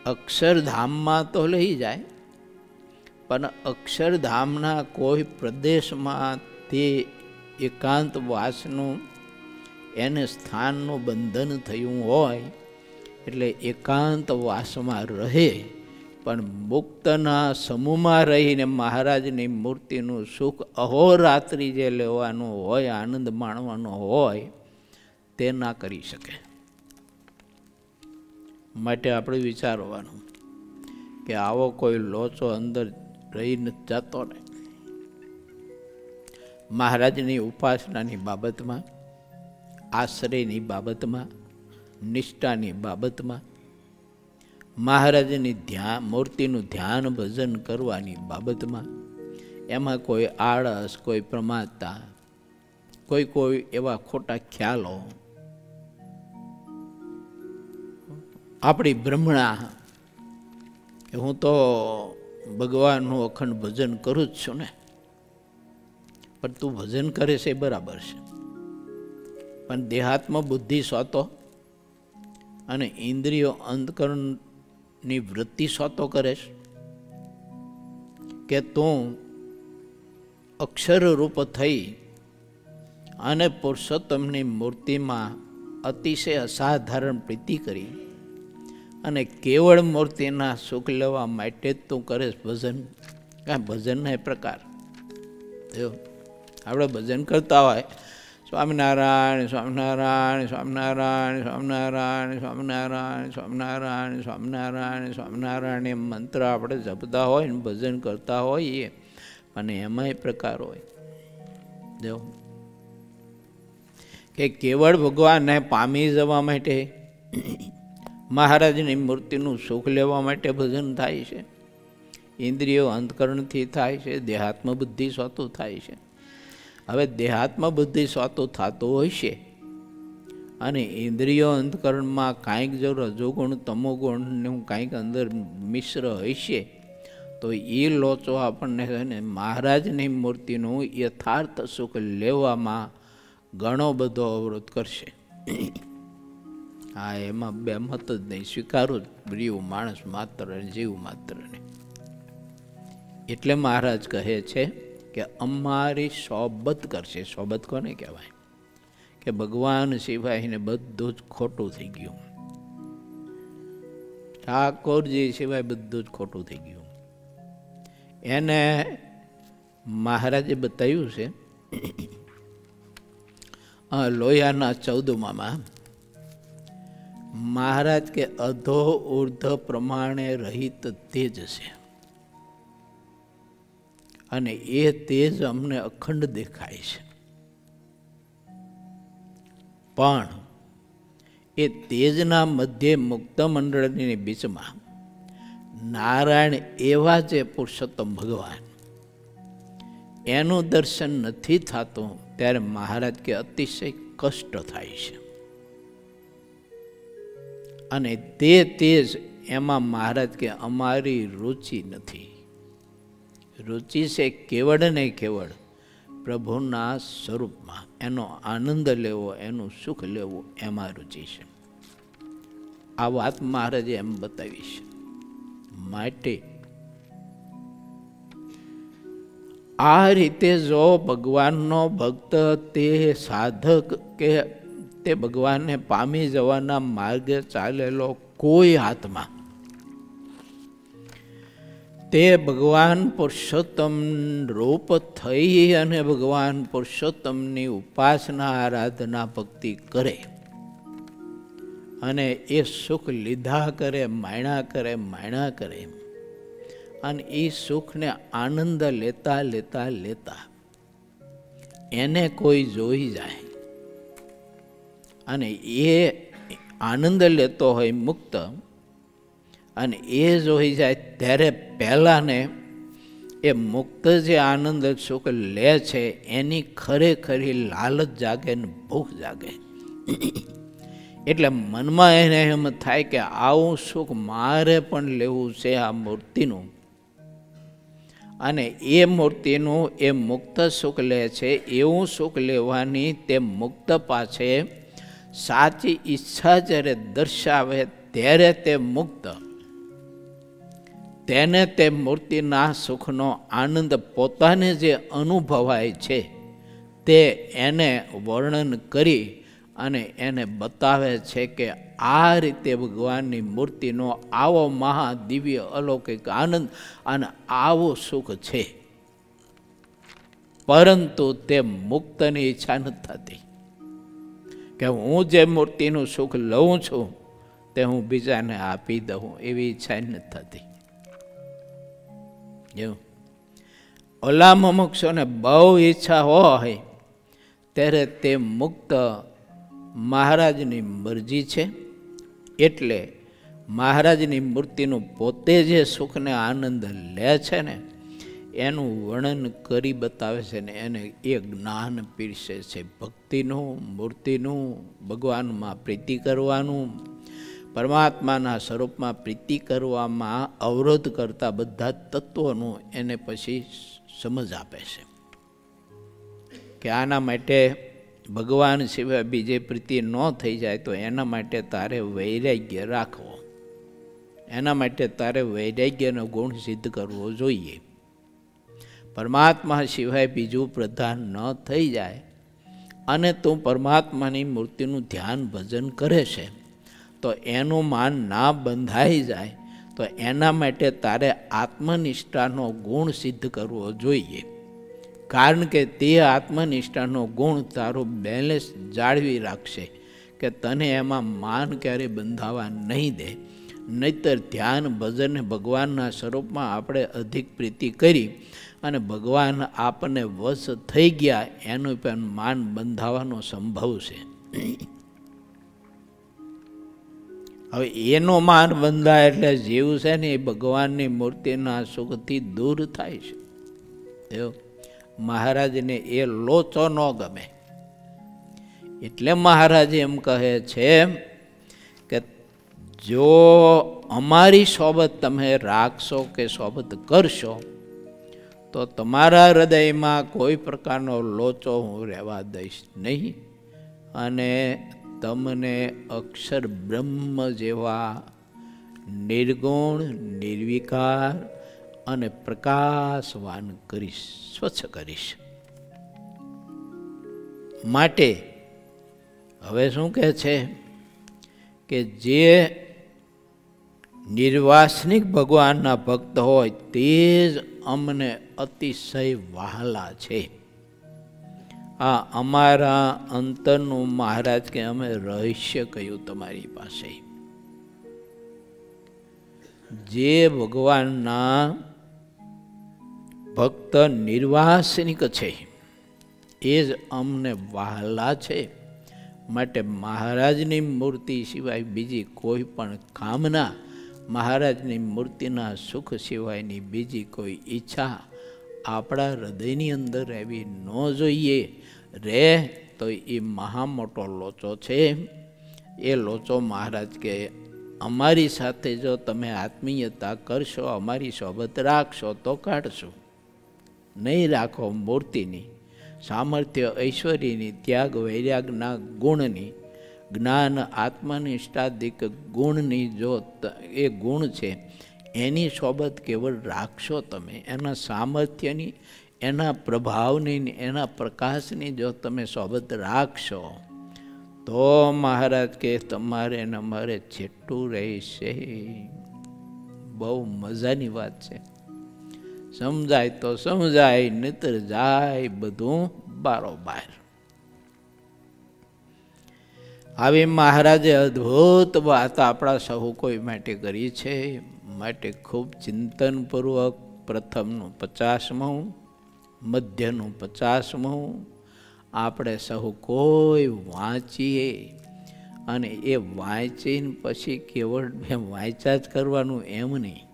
અક્ષરધામમાં તો લઈ જાય, પણ અક્ષરધામના કોઈ પ્રદેશમાં તે એકાંત વાસનું એને સ્થાનનું બંધન થયું હોય એટલે એકાંત વાસમાં રહે. પણ મુક્તના સમૂહમાં રહીને મહારાજની મૂર્તિનું સુખ અહોરાત્રિ જે લેવાનું હોય, આનંદ માણવાનો હોય, તે ના કરી શકે. માટે આપણે વિચારવાનું કે આવો કોઈ લોચો અંદર રહી નથી જતો ને. મહારાજની ઉપાસનાની બાબતમાં, આશ્રયની બાબતમાં, નિષ્ઠાની બાબતમાં, મહારાજની મૂર્તિનું ધ્યાન ભજન કરવાની બાબતમાં એમાં કોઈ આળસ, કોઈ પ્રમાદતા, કોઈ એવા ખોટા ખ્યાલો, આપણી બ્રહ્મણા કે હું તો ભગવાનનું અખંડ ભજન કરું જ છું ને. પણ તું ભજન કરે છે એ બરાબર છે, પણ દેહાત્મ બુદ્ધિ સોતો અને ઇન્દ્રિયો અંતકરણની વૃત્તિ સોતો કરે છે કે તું અક્ષર રૂપ થઈ અને પુરુષોત્તમની મૂર્તિમાં અતિશય અસાધારણ પ્રીતિ કરી અને કેવળ મૂર્તિના સુખ લેવા માટે જ તું કરે ભજન. કાંઈ ભજનના પ્રકાર આપણે ભજન કરતા હોય, સ્વામિનારાયણ સ્વામિનારાયણ સ્વામિનારાયણ સ્વામિનારાયણ સ્વામિનારાયણ સ્વામિનારાયણ સ્વામિનારાયણ સ્વામિનારાયણ એમ મંત્ર આપણે જપતા હોય ને ભજન કરતા હોઈએ, અને એમાંય પ્રકાર હોય. જો કે કેવળ ભગવાનને પામી જવા માટે, મહારાજની મૂર્તિનું સુખ લેવા માટે ભજન થાય છે. ઇન્દ્રિયો અંતકરણથી થાય છે, દેહાત્મ બુદ્ધિ સ્વાતું થાય છે. હવે દેહાત્મ બુદ્ધિ સ્વાતું થતું હોય છે અને ઇન્દ્રિયો અંતકરણમાં કાંઈક જો રજોગુણ તમોગુણનું કાંઈક અંદર મિશ્ર હશે તો એ લોચો આપણને છે ને મહારાજની મૂર્તિનું યથાર્થ સુખ લેવામાં ઘણો બધો અવરોધ કરશે. હા, એમાં બે મત જ નહીં, સ્વીકારું જ પ્રિય માણસ માત્ર જીવ માત્રને. એટલે મહારાજ કહે છે કે અમારી સોબત કરશે. સોબત કોને કહેવાય? કે ભગવાન સિવાયને બધું જ ખોટું થઈ ગયું, ઠાકોરજી સિવાય બધું જ ખોટું થઈ ગયું. એને મહારાજે બતાવ્યું છે લોહિયાના 14માં મહારાજ કે અધો ઉર્ધ પ્રમાણે રહિત તેજ છે અને એ તેજ અમને અખંડ દેખાય છે. પણ એ તેજના મધ્યે મુક્ત મંડળની બીચમાં નારાયણ એવા જે પુરુષોત્તમ ભગવાન એનું દર્શન નથી થતું ત્યારે મહારાજ કે અતિશય કષ્ટ થાય છે. અને તે તેજ એમાં મહારાજ કે અમારી રુચિ નથી. રુચિ છે કેવળ ને કેવળ પ્રભુના સ્વરૂપમાં, એનો આનંદ લેવો, એનું સુખ લેવું, એમાં રુચિ છે. આ વાત મહારાજે એમ બતાવી છે. માટે આ રીતે જો ભગવાનનો ભક્ત તે સાધક કે તે ભગવાનને પામી જવાના માર્ગે ચાલેલો કોઈ આત્મા તે ભગવાન પુરુષોત્તમ રૂપ થઈ અને ભગવાન પુરુષોત્તમની ઉપાસના આરાધના ભક્તિ કરે અને એ સુખ લીધા કરે, માણ્યા કરે અને એ સુખને આનંદ લેતા લેતા લેતા એને કોઈ જોઈ જાય અને એ આનંદ લેતો હોય મુક્ત અને એ જોઈ જાય ત્યારે પહેલાંને એ મુક્ત જે આનંદ સુખ લે છે એની ખરેખરી લાલચ જાગે ને ભૂખ જાગે. એટલે મનમાં એને એમ થાય કે આવું સુખ મારે પણ લેવું છે આ મૂર્તિનું, અને એ મૂર્તિનું એ મુક્ત સુખ લે છે એવું સુખ લેવાની તે મુક્ત પાસે સાચી ઈચ્છા જ્યારે દર્શાવે ત્યારે તે મુક્ત તેને તે મૂર્તિના સુખનો આનંદ પોતાને જે અનુભવાય છે તે એને વર્ણન કરી અને એને બતાવે છે કે આ રીતે ભગવાનની મૂર્તિનો આવો મહાદિવ્ય અલૌકિક આનંદ અને આવું સુખ છે, પરંતુ તે મુક્તની ઈચ્છા નથી થતી કે હું જે મૂર્તિનું સુખ લઉં છું તે હું બીજાને આપી દઉં, એવી ઈચ્છા નથી થતી. ઓલા મુમુક્ષોને બહુ ઈચ્છા હોય ત્યારે તે મુક્ત મહારાજની મરજી છે, એટલે મહારાજની મૂર્તિનું પોતે જે સુખને આનંદ લે છે ને એનું વર્ણન કરી બતાવે છે ને એને એ જ્ઞાન પીરસે છે. ભક્તિનું, મૂર્તિનું, ભગવાનમાં પ્રીતિ કરવાનું, પરમાત્માના સ્વરૂપમાં પ્રીતિ કરવામાં અવરોધ કરતા બધા તત્વોનું એને પછી સમજ આપે છે કે આના માટે ભગવાન સિવાય બીજે પ્રીતિ ન થઈ જાય તો એના માટે તારે વૈરાગ્ય રાખવો, એના માટે તારે વૈરાગ્યનો ગુણ સિદ્ધ કરવો જોઈએ. પરમાત્મા સિવાય બીજું પ્રધાન ન થઈ જાય અને તું પરમાત્માની મૂર્તિનું ધ્યાન ભજન કરે છે તો એનું માન ના બંધાઈ જાય તો એના માટે તારે આત્મનિષ્ઠાનો ગુણ સિદ્ધ કરવો જોઈએ, કારણ કે તે આત્મનિષ્ઠાનો ગુણ તારું બેલેન્સ જાળવી રાખશે કે તને એમાં માન ક્યારેય બંધાવા નહીં દે. નહીતર ધ્યાન ભજન ભગવાનના સ્વરૂપમાં આપણે અધિક પ્રીતિ કરી અને ભગવાન આપણને વશ થઈ ગયા એનું પણ માન બંધાવાનો સંભવ છે. હવે એનો માન બંધાય એટલે જીવ છે ને એ ભગવાનની મૂર્તિના સુખથી દૂર થાય છે. મહારાજને એ લોચો ન ગમે એટલે મહારાજ એમ કહે છે કે જો અમારી સોબત તમે રાખશો કે સોબત કરશો તો તમારા હૃદયમાં કોઈ પ્રકારનો લોચો હું રહેવા દઈશ નહીં અને તમને અક્ષર બ્રહ્મ જેવા નિર્ગુણ, નિર્વિકાર અને પ્રકાશવાન કરીશ, સ્વચ્છ કરીશ. માટે હવે શું કહે છે કે જે નિર્વાસનિક ભગવાનના ભક્ત હોય તે જ અમને અતિશય વહાલા છે. આ અમારા અંતરનું મહારાજ કે અમે રહસ્ય કહ્યું તમારી પાસે. જે ભગવાનના ભક્ત નિર્વાસનિક છે એ જ અમને વહાલા છે. માટે મહારાજની મૂર્તિ સિવાય બીજી કોઈ પણ કામના, મહારાજની મૂર્તિના સુખ સિવાયની બીજી કોઈ ઈચ્છા આપણા હૃદયની અંદર એવી ન જોઈએ રે તો એ મહા મોટો લોચો છે. એ લોચો મહારાજ કે અમારી સાથે જો તમે આત્મીયતા કરશો, અમારી સોબત રાખશો તો કાઢશો, નહીં રાખો મૂર્તિની, સામર્થ્ય, ઐશ્વર્યની, ત્યાગ વૈરાગના ગુણની, જ્ઞાન આત્મનિષ્ઠાદિક ગુણની જો એ ગુણ છે એની સોબત કેવળ રાખશો તમે, એના સામર્થ્યની, એના પ્રભાવની, એના પ્રકાશની જો તમે સોબત રાખશો તો મહારાજ કે તમારે ને અમારે છેટું રહેશે. બહુ મજાની વાત છે. સમજાય તો સમજાય, નહીતર જાય બધું બારોબાર. આવી મહારાજે અદ્ભુત વાત આપણા સહુ કોઈ માટે કરી છે. માટે ખૂબ ચિંતનપૂર્વક પ્રથમનું 50મું, મધ્યનું 50મું આપણે સહુ કોઈ વાંચીએ. અને એ વાંચીને પછી કેવળ વાંચ્યા જ કરવાનું એમ નહીં,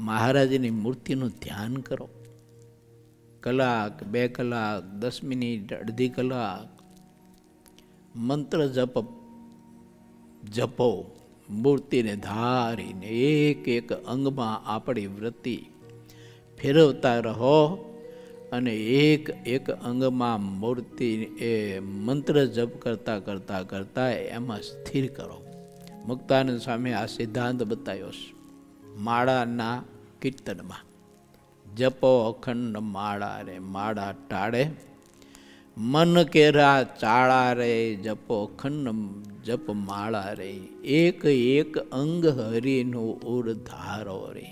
મહારાજની મૂર્તિનું ધ્યાન કરો. કલાક, 2 કલાક, 10 મિનિટ, અડધી કલાક મંત્ર જપો. મૂર્તિને ધારીને એક એક અંગમાં આપણી વૃત્તિ ફેરવતા રહો અને એક એક અંગમાં મૂર્તિ એ મંત્ર જપ કરતા કરતા કરતા એમાં સ્થિર કરો. મુક્તાનંદ સ્વામી આ સિદ્ધાંત બતાવ્યો છે માળાના કીર્તનમાં. જપો અખંડ માળા રે, માળા ટાળે મન કેરા ચાળા રે, જપો અખંડ જપ માળા રે, એક એક અંગ હરિનું ઉર ધારો રે.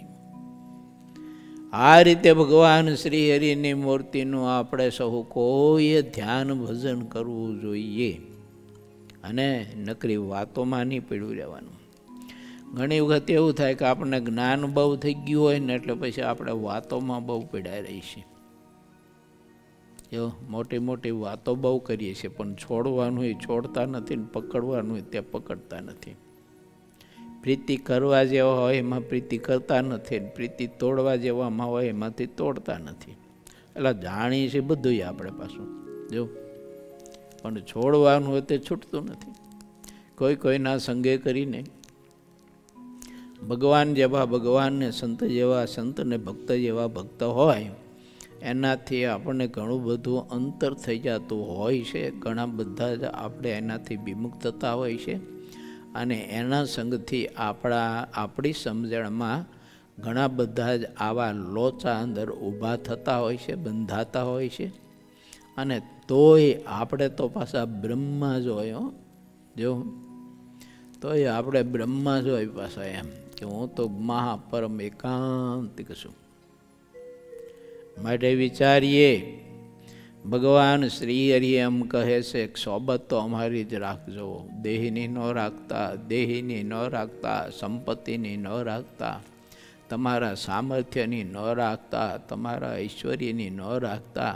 આ રીતે ભગવાન શ્રી હરિની મૂર્તિનું આપણે સહુ કોઈએ ધ્યાન ભજન કરવું જોઈએ અને નકરી વાતોમાં નહીં પડ્યું રહેવાનું. ઘણી વખત એવું થાય કે આપણને જ્ઞાન બહુ થઈ ગયું હોય ને એટલે પછી આપણે વાતોમાં બહુ પીડાઈ રહી છીએ. જો મોટી મોટી વાતો બહુ કરીએ છીએ પણ છોડવાનું એ છોડતા નથી ને પકડવાનું એ તે પકડતા નથી. પ્રીતિ કરવા જેવા હોય એમાં પ્રીતિ કરતા નથી, પ્રીતિ તોડવા જેવામાં હોય એમાંથી તોડતા નથી. એટલે જાણીએ છીએ બધું આપણે પાછું જો, પણ છોડવાનું હોય તે છૂટતું નથી. કોઈ કોઈના સંગે કરીને ભગવાન જેવા ભગવાનને, સંત જેવા સંતને, ભક્ત જેવા ભક્ત હોય એનાથી આપણને ઘણું બધું અંતર થઈ જતું હોય છે. ઘણા બધા જ આપણે એનાથી વિમુખ થતા હોય છે અને એના સંગથી આપણી સમજણમાં ઘણા બધા જ આવા લોચા અંદર ઊભા થતા હોય છે, બંધાતા હોય છે. અને તોય આપણે તો પાછા બ્રહ્મા જ હોય. જો તોય આપણે બ્રહ્મા જ હોય પાછા એમ કે હું તો મહાપરમ એકાંતિક છું. માટે વિચારીએ, ભગવાન શ્રી હરિ એમ કહે છે કે સોબત તો અમારી જ રાખજો, દેહીની ન રાખતા, દેહીની ન રાખતા, સંપત્તિની ન રાખતા, તમારા સામર્થ્યની ન રાખતા, તમારા ઐશ્વર્યની ન રાખતા,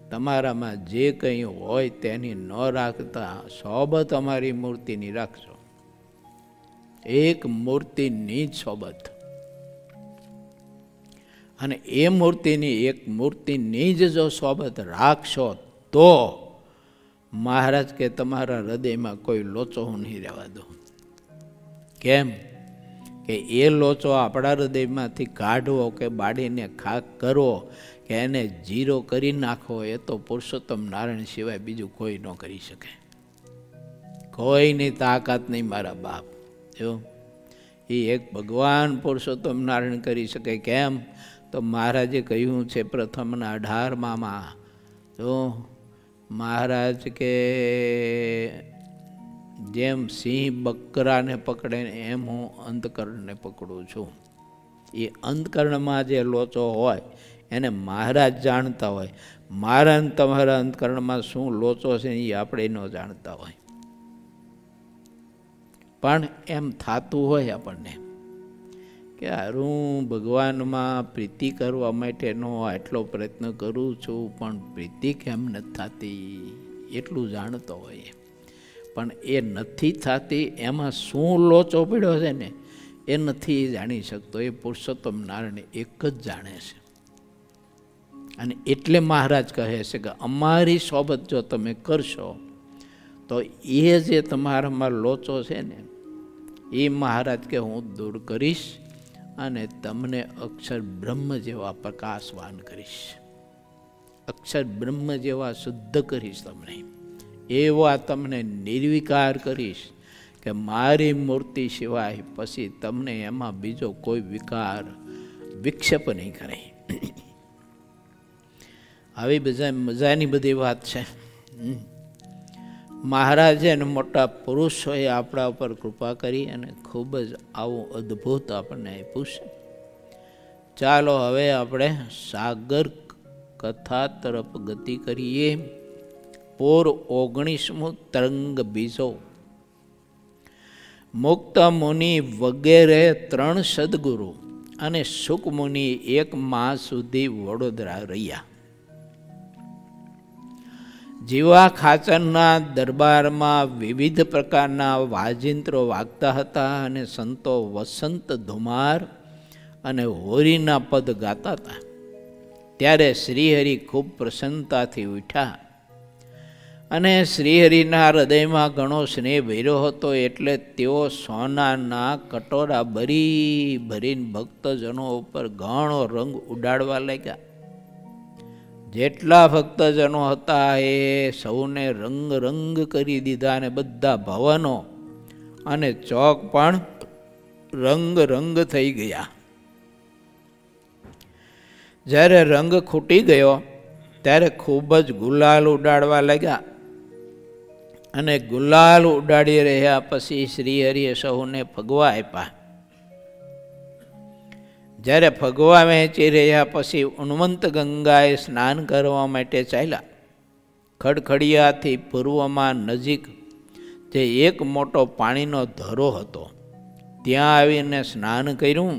તમારામાં જે કંઈ હોય તેની ન રાખતા, સોબત અમારી મૂર્તિની રાખજો. એક મૂર્તિની જ સોબત. અને એ મૂર્તિની, એક મૂર્તિની જ જો સોબત રાખશો તો મહારાજ કે તમારા હૃદયમાં કોઈ લોચો નહીં રહેવા દો. કેમ કે એ લોચો આપણા હૃદયમાંથી કાઢવો કે બાળીને ખાક કરવો કે એને જીરો કરી નાખવો એ તો પુરુષોત્તમ નારાયણ સિવાય બીજું કોઈ ન કરી શકે. કોઈની તાકાત નહીં મારા બાપ. જો એ એક ભગવાન પુરુષોત્તમ નારાયણ કરી શકે. કેમ તો મહારાજે કહ્યું છે પ્રથમના 18માં તો મહારાજ કે જેમ સિંહ બકરાને પકડે એમ હું અંતકરણને પકડું છું. એ અંતકરણમાં જે લોચો હોય એને મહારાજ જાણતા હોય. મારા તમારા અંતકરણમાં શું લોચો છે એ આપણે ન જાણતા હોય. પણ એમ થતું હોય આપણને કે હું ભગવાનમાં પ્રીતિ કરવા માટેનો આટલો પ્રયત્ન કરું છું પણ પ્રીતિ કેમ નથી થતી એટલું જાણતો હોય. પણ એ નથી થતી એમાં શું લોચો પડ્યો છે ને એ નથી જાણી શકતો. એ પુરુષોત્તમ નારાયણ એક જ જાણે છે. અને એટલે મહારાજ કહે છે કે અમારી સોબત જો તમે કરશો તો એ જે તમારામાં લોચો છે ને એ મહારાજ કે હું દૂર કરીશ અને તમને અક્ષર બ્રહ્મ જેવા પ્રકાશવાન કરીશ, અક્ષર બ્રહ્મ જેવા શુદ્ધ કરીશ, તમને એવા તમને નિર્વિકાર કરીશ કે મારી મૂર્તિ સિવાય પછી તમને એમાં બીજો કોઈ વિકાર વિક્ષેપ નહીં કરે. આવી બધા મજાની બધી વાત છે. મહારાજે અને મોટા પુરુષોએ આપણા ઉપર કૃપા કરી અને ખૂબ જ આવું અદ્ભુત આપણને આપ્યું છે. ચાલો હવે આપણે સાગર કથા તરફ ગતિ કરીએ. પોર 19મું તરંગ બીજો. મુક્ત મુનિ વગેરે 3 સદગુરુ અને સુખ મુનિ 1 માસ સુધી વડોદરા રહ્યા. જીવા ખાચરના દરબારમાં વિવિધ પ્રકારના વાજિંત્રો વાગતા હતા અને સંતો વસંત ધુમાર અને હોરીના પદ ગાતા હતા. ત્યારે શ્રીહરિ ખૂબ પ્રસન્નતાથી ઉઠ્યા અને શ્રીહરિના હૃદયમાં ઘણો સ્નેહ ભર્યો હતો, એટલે તેઓ સોનાના કટોરા ભરી ભરીને ભક્તજનો ઉપર ઘણો રંગ ઉડાડવા લાગ્યા. જેટલા ભક્તજનો હતા એ સૌને રંગ રંગ કરી દીધા અને બધા ભવનો અને ચોક પણ રંગ રંગ થઈ ગયા. જ્યારે રંગ ખૂટી ગયો ત્યારે ખૂબ જ ગુલાલ ઉડાડવા લાગ્યા અને ગુલાલ ઉડાડી રહ્યા પછી શ્રીહરિએ સૌને ફગવા આપ્યા. જ્યારે ફગવા વહેંચી રહ્યા પછી ઉન્મંત ગંગાએ સ્નાન કરવા માટે ચાલ્યા. ખડખડિયાથી પૂર્વમાં નજીક જે એક મોટો પાણીનો ધરો હતો, ત્યાં આવીને સ્નાન કર્યું.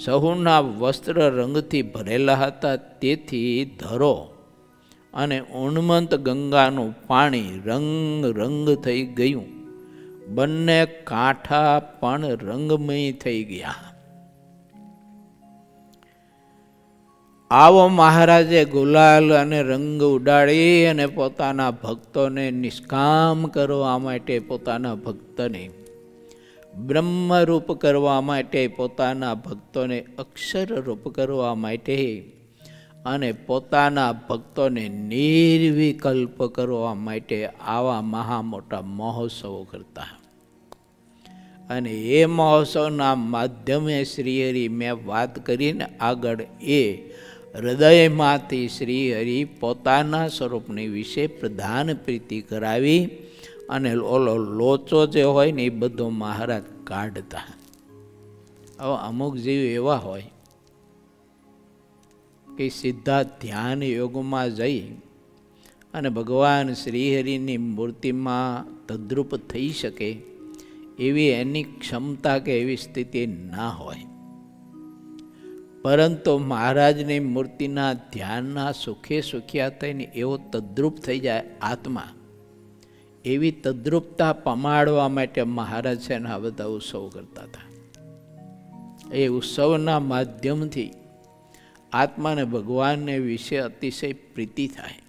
સહુના વસ્ત્ર રંગથી ભરેલા હતા, તેથી ધરો અને ઉન્મંત ગંગાનું પાણી રંગ રંગ થઈ ગયું. બંને કાંઠા પણ રંગમય થઈ ગયા. આવો મહારાજે ગુલાલ અને રંગ ઉડાડી અને પોતાના ભક્તોને નિષ્કામ કરવા માટે, પોતાના ભક્તને બ્રહ્મરૂપ કરવા માટે, પોતાના ભક્તોને અક્ષરરૂપ કરવા માટે અને પોતાના ભક્તોને નિર્વિકલ્પ કરવા માટે આવા મહા મોટા મહોત્સવો કરતા. અને એ મહોત્સવના માધ્યમે શ્રીહરિ મેં વાત કરીને આગળ એ હૃદયમાંથી શ્રીહરિ પોતાના સ્વરૂપની વિશે પ્રધાન પ્રીતિ કરાવી અને ઓલો લોચો જે હોય ને એ બધો મહારાજ કાઢતા. હવે અમુક જીવ એવા હોય કે સીધા ધ્યાન યોગમાં જઈ અને ભગવાન શ્રીહરિની મૂર્તિમાં તદ્રુપ થઈ શકે એવી એની ક્ષમતા કે એવી સ્થિતિ ના હોય, પરંતુ મહારાજની મૂર્તિના ધ્યાનના સુખે સુખ્યા થઈને એવો તદ્રુપ થઈ જાય આત્મા, એવી તદ્રુપતા પમાડવા માટે મહારાજ છે ને આ બધા ઉત્સવ કરતા હતા. એ ઉત્સવના માધ્યમથી આત્માને ભગવાનને વિશે અતિશય પ્રીતિ થાય,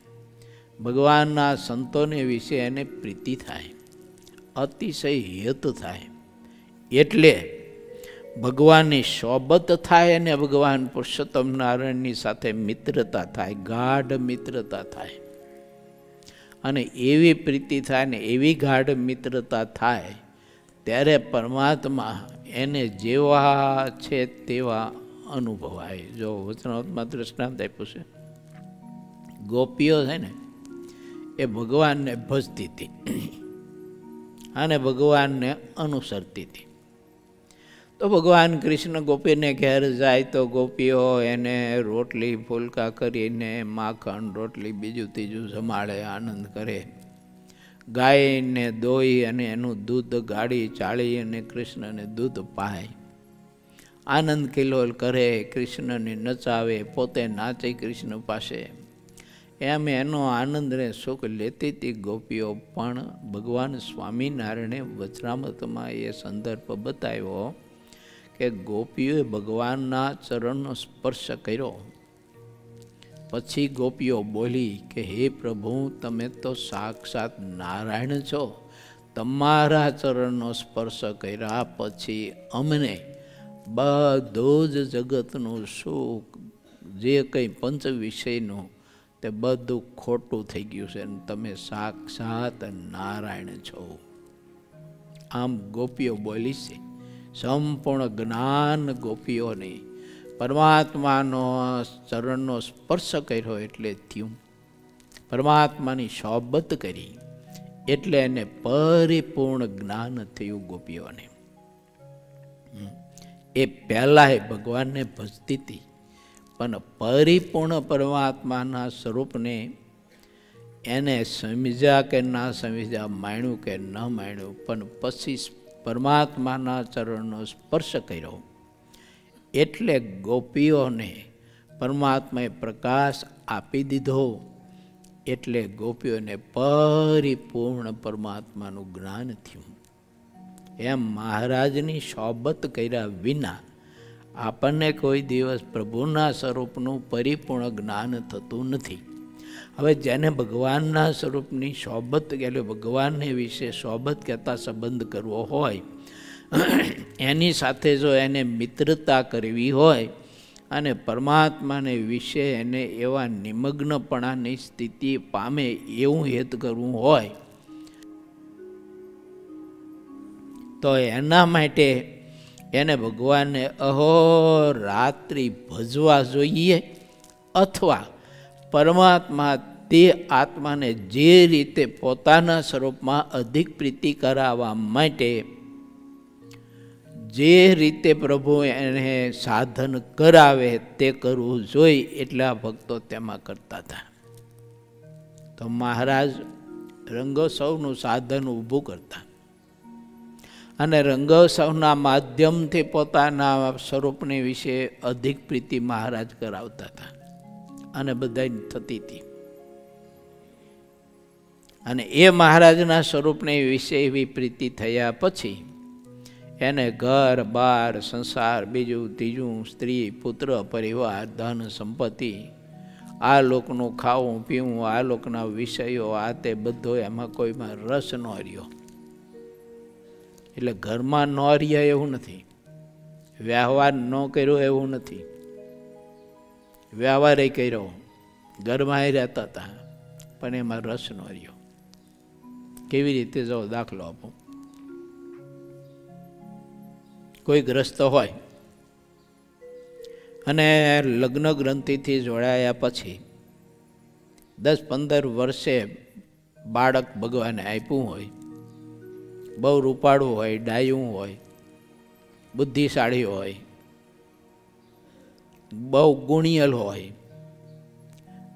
ભગવાનના સંતોને વિશે એને પ્રીતિ થાય, અતિશય હિત થાય, એટલે ભગવાનની સોબત થાય અને ભગવાન પુરુષોત્તમ નારાયણની સાથે મિત્રતા થાય, ગાઢ મિત્રતા થાય. અને એવી પ્રીતિ થાય ને એવી ગાઢ મિત્રતા થાય ત્યારે પરમાત્મા એને જેવા છે તેવા અનુભવાય. જો વચનામૃતમાં દૃષ્ટાંત આપ્યું છે, ગોપીઓ છે ને એ ભગવાનને ભજતી હતી અને ભગવાનને અનુસરતી હતી. તો ભગવાન કૃષ્ણ ગોપીને ઘેર જાય તો ગોપીઓ એને રોટલી ફૂલકા કરીને માખણ રોટલી બીજું ત્રીજું જમાડે, આનંદ કરે. ગાયને દોઈ અને એનું દૂધ ગાળી ચાળી અને કૃષ્ણને દૂધ પાય, આનંદ કિલોલ કરે, કૃષ્ણને નચાવે, પોતે નાચે કૃષ્ણ પાસે. એમ એનો આનંદને સુખ લેતી હતી ગોપીઓ. પણ ભગવાન સ્વામિનારાયણે વચનામૃતમાં એ સંદર્ભ બતાવ્યો કે ગોપીઓએ ભગવાનના ચરણનો સ્પર્શ કર્યો. પછી ગોપીઓ બોલી કે હે પ્રભુ, તમે તો સાક્ષાત નારાયણ છો, તમારા ચરણનો સ્પર્શ કર્યા પછી અમને બધું જ જગતનું સુખ, જે કંઈ પંચ વિષયનું, તે બધું ખોટું થઈ ગયું છે અને તમે સાક્ષાત નારાયણ છો. આમ ગોપીઓ બોલી છે. સંપૂર્ણ જ્ઞાન ગોપીઓને પરમાત્માનો ચરણનો સ્પર્શ કર્યો એટલે થયું, પરમાત્માની સોબત કરી એટલે એને પરિપૂર્ણ જ્ઞાન થયું ગોપીઓને. એ પહેલાંય ભગવાનને ભજતી હતી, પણ પરિપૂર્ણ પરમાત્માના સ્વરૂપને એને સમજ્યા કે ના સમજ્યા, માણ્યું કે ન માણ્યું, પણ પછી પરમાત્માના ચરણનો સ્પર્શ કર્યો એટલે ગોપીઓને પરમાત્માએ પ્રકાશ આપી દીધો, એટલે ગોપીઓને પરિપૂર્ણ પરમાત્માનું જ્ઞાન થયું. એમ મહારાજની સોબત કર્યા વિના આપણને કોઈ દિવસ પ્રભુના સ્વરૂપનું પરિપૂર્ણ જ્ઞાન થતું નથી. હવે જેને ભગવાનના સ્વરૂપની સોબત એટલે ભગવાનને વિશે સોબત કહેતા સંબંધ કરવો હોય, એની સાથે જો એને મિત્રતા કરવી હોય અને પરમાત્માને વિશે એને એવા નિમગ્નપણાની સ્થિતિ પામે એવું હેત કરવું હોય, તો એના માટે એને ભગવાનને અહોરાત્રિ ભજવા જોઈએ, અથવા પરમાત્મા તે આત્માને જે રીતે પોતાના સ્વરૂપમાં અધિક પ્રીતિ કરાવવા માટે જે રીતે પ્રભુ એને સાધન કરાવે તે કરવું જોઈએ, એટલા ભક્તો તેમાં કરતા હતા. તો મહારાજ રંગોત્સવનું સાધન ઊભું કરતા અને રંગોત્સવના માધ્યમથી પોતાના સ્વરૂપની વિશે અધિક પ્રીતિ મહારાજ કરાવતા હતા અને બધાને થતી હતી. અને એ મહારાજના સ્વરૂપની વિશે એવી પ્રીતિ થયા પછી એને ઘર બાર સંસાર બીજું ત્રીજું સ્ત્રી પુત્ર પરિવાર ધન સંપત્તિ આ લોકનું ખાવું પીવું આ લોકના વિષયો આ તે બધો એમાં કોઈમાં રસ ન રહ્યો. એટલે ઘરમાં ન રહ્યા એવું નથી, વ્યવહાર ન કર્યો એવું નથી, વ્યવહાર કર્યો, ઘરમાં રહેતા હતા પણ એમાં રસ ન રહ્યો. કેવી રીતે જાઓ દાખલો આપો, કોઈ ગ્રસ્ત હોય અને લગ્ન ગ્રંથિથી જોડાયા પછી 10-15 વર્ષે બાળક ભગવાને આપ્યું હોય, બહુ રૂપાળું હોય, ડાયું હોય, બુદ્ધિશાળી હોય, બહુ ગુણિયલ હોય,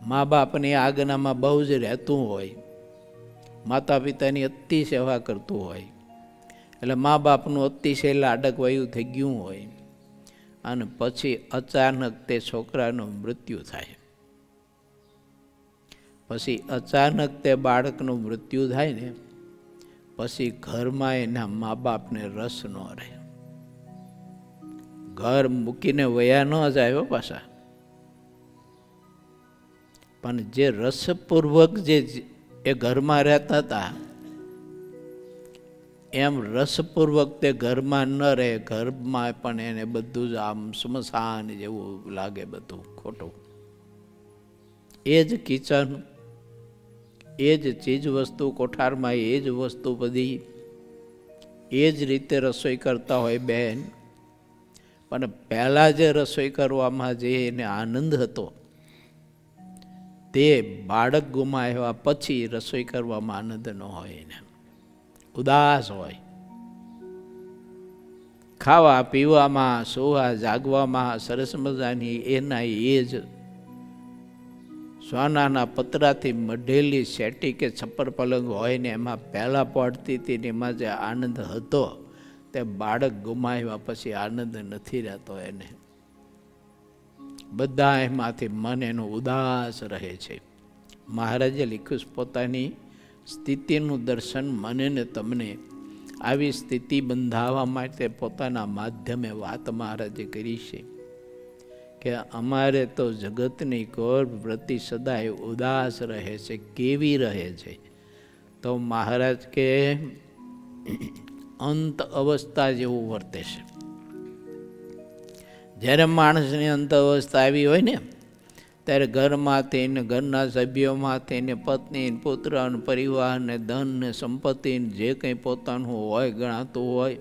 મા બાપની આજ્ઞામાં બહુ જ રહેતું હોય, માતા પિતાની અતિ સેવા કરતું હોય, એટલે મા બાપનું અતિશય લાડક વયું થઈ ગયું હોય, અને પછી અચાનક તે છોકરાનું મૃત્યુ થાય. પછી અચાનક તે બાળકનું મૃત્યુ થાય ને પછી ઘરમાં એના મા બાપને રસ ન રહે. ઘર મૂકીને વયા ન જાય પાછા, પણ જે રસપૂર્વક જે એ ઘરમાં રહેતા હતા એમ રસપૂર્વક તે ઘરમાં ન રહે. ઘરમાં પણ એને બધું જ આમ સ્મશાન જેવું લાગે, બધું ખોટું. એ જ કિચન, એ જ ચીજ વસ્તુ કોઠારમાં, એ જ વસ્તુ બધી એ જ રીતે રસોઈ કરતા હોય બહેન, પણ પહેલાં જે રસોઈ કરવામાં જે એને આનંદ હતો તે બાળક ગુમાવ્યા પછી રસોઈ કરવામાં આનંદ ન હોય, એને ઉદાસ હોય. ખાવા પીવામાં સુવા જાગવામાં સરસ મજાની એના એ જ સોનાના પતરાથી મઢેલી શેટી કે છપ્પર પલંગ હોય ને એમાં પહેલાં પડતી હતી ને એમાં જે આનંદ હતો તે બાળક ગુમાવ્યા પછી આનંદ નથી રહેતો. એને બધા એમાંથી મન એનું ઉદાસ રહે છે. મહારાજે લખ્યું પોતાની સ્થિતિનું દર્શન મને ને તમને આવી સ્થિતિ બંધાવવા માટે પોતાના માધ્યમે વાત મહારાજે કરી છે કે અમારે તો જગતની ઘોર વૃત્તિ સદાય ઉદાસ રહે છે. કેવી રહે છે? તો મહારાજ કે અંત અવસ્થા જેવું વર્તે છે. જ્યારે માણસની અંત અવસ્થા આવી હોય ને ત્યારે ઘરમાંથી ને ઘરના સભ્યોમાંથી ને પત્ની પુત્ર પરિવાર ને ધન ને સંપત્તિ જે કંઈ પોતાનું હોય ગણાતું હોય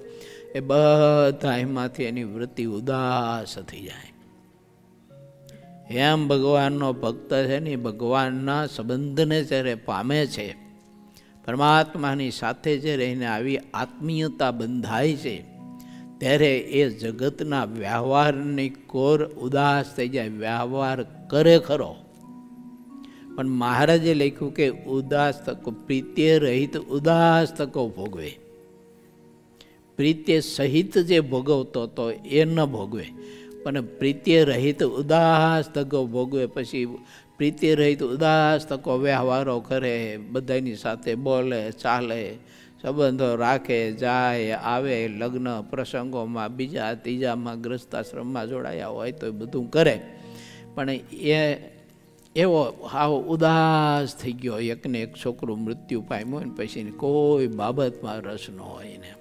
એ બધા એમાંથી એની વૃત્તિ ઉદાસ થઈ જાય. એમ ભગવાનનો ભક્ત છે ને ભગવાનના સંબંધને જ્યારે પામે છે, પરમાત્માની સાથે જે રહીને આવી આત્મીયતા બંધાય છે, ત્યારે એ જગતના વ્યવહારની કોર ઉદાસ થઈ જાય, વ્યવહાર કરે ખરો. પણ મહારાજે લખ્યું કે ઉદાસ તકો પ્રીત્ય રહિત ઉદાસ તકો ભોગવે. પ્રીત્ય સહિત જે ભોગવતો હતો એ ન ભોગવે, પણ પ્રીત્ય રહિત ઉદાસ તકો ભોગવે. પછી પ્રીત્ય રહિત ઉદાસ તકો વ્યવહારો કરે, બધાની સાથે બોલે ચાલે, સંબંધો રાખે, જાય આવે, લગ્ન પ્રસંગોમાં બીજા ત્રીજામાં ગ્રસ્તાશ્રમમાં જોડાયા હોય તો એ બધું કરે. પણ એ એવો હાવ ઉદાસ થઈ ગયો, એકને એક છોકરું મૃત્યુ પામ્યું હોય ને પછી કોઈ બાબતમાં રસ ન હોય ને.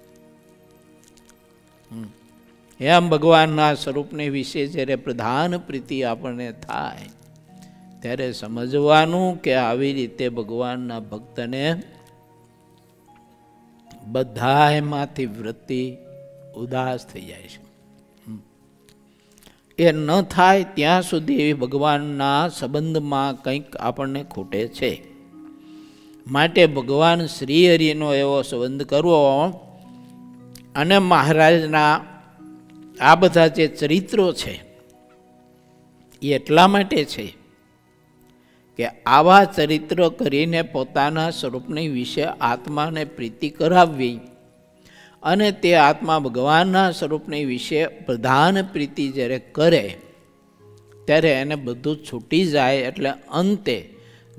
એમ ભગવાનના સ્વરૂપને વિશે જ્યારે પ્રધાન પ્રીતિ આપણને થાય ત્યારે સમજવાનું કે આવી રીતે ભગવાનના ભક્તને બધામાંથી વૃત્તિ ઉદાસ થઈ જાય છે. એ ન થાય ત્યાં સુધી ભગવાનના સંબંધમાં કંઈક આપણને ખૂટે છે. માટે ભગવાન શ્રી હરિનો એવો સંબંધ કરવો. અને મહારાજના આ બધા જે ચરિત્રો છે એ એટલા માટે છે કે આવા ચરિત્ર કરીને પોતાના સ્વરૂપની વિશે આત્માને પ્રીતિ કરાવવી, અને તે આત્મા ભગવાનના સ્વરૂપની વિશે પ્રધાન પ્રીતિ જ્યારે કરે ત્યારે એને બધું છૂટી જાય. એટલે અંતે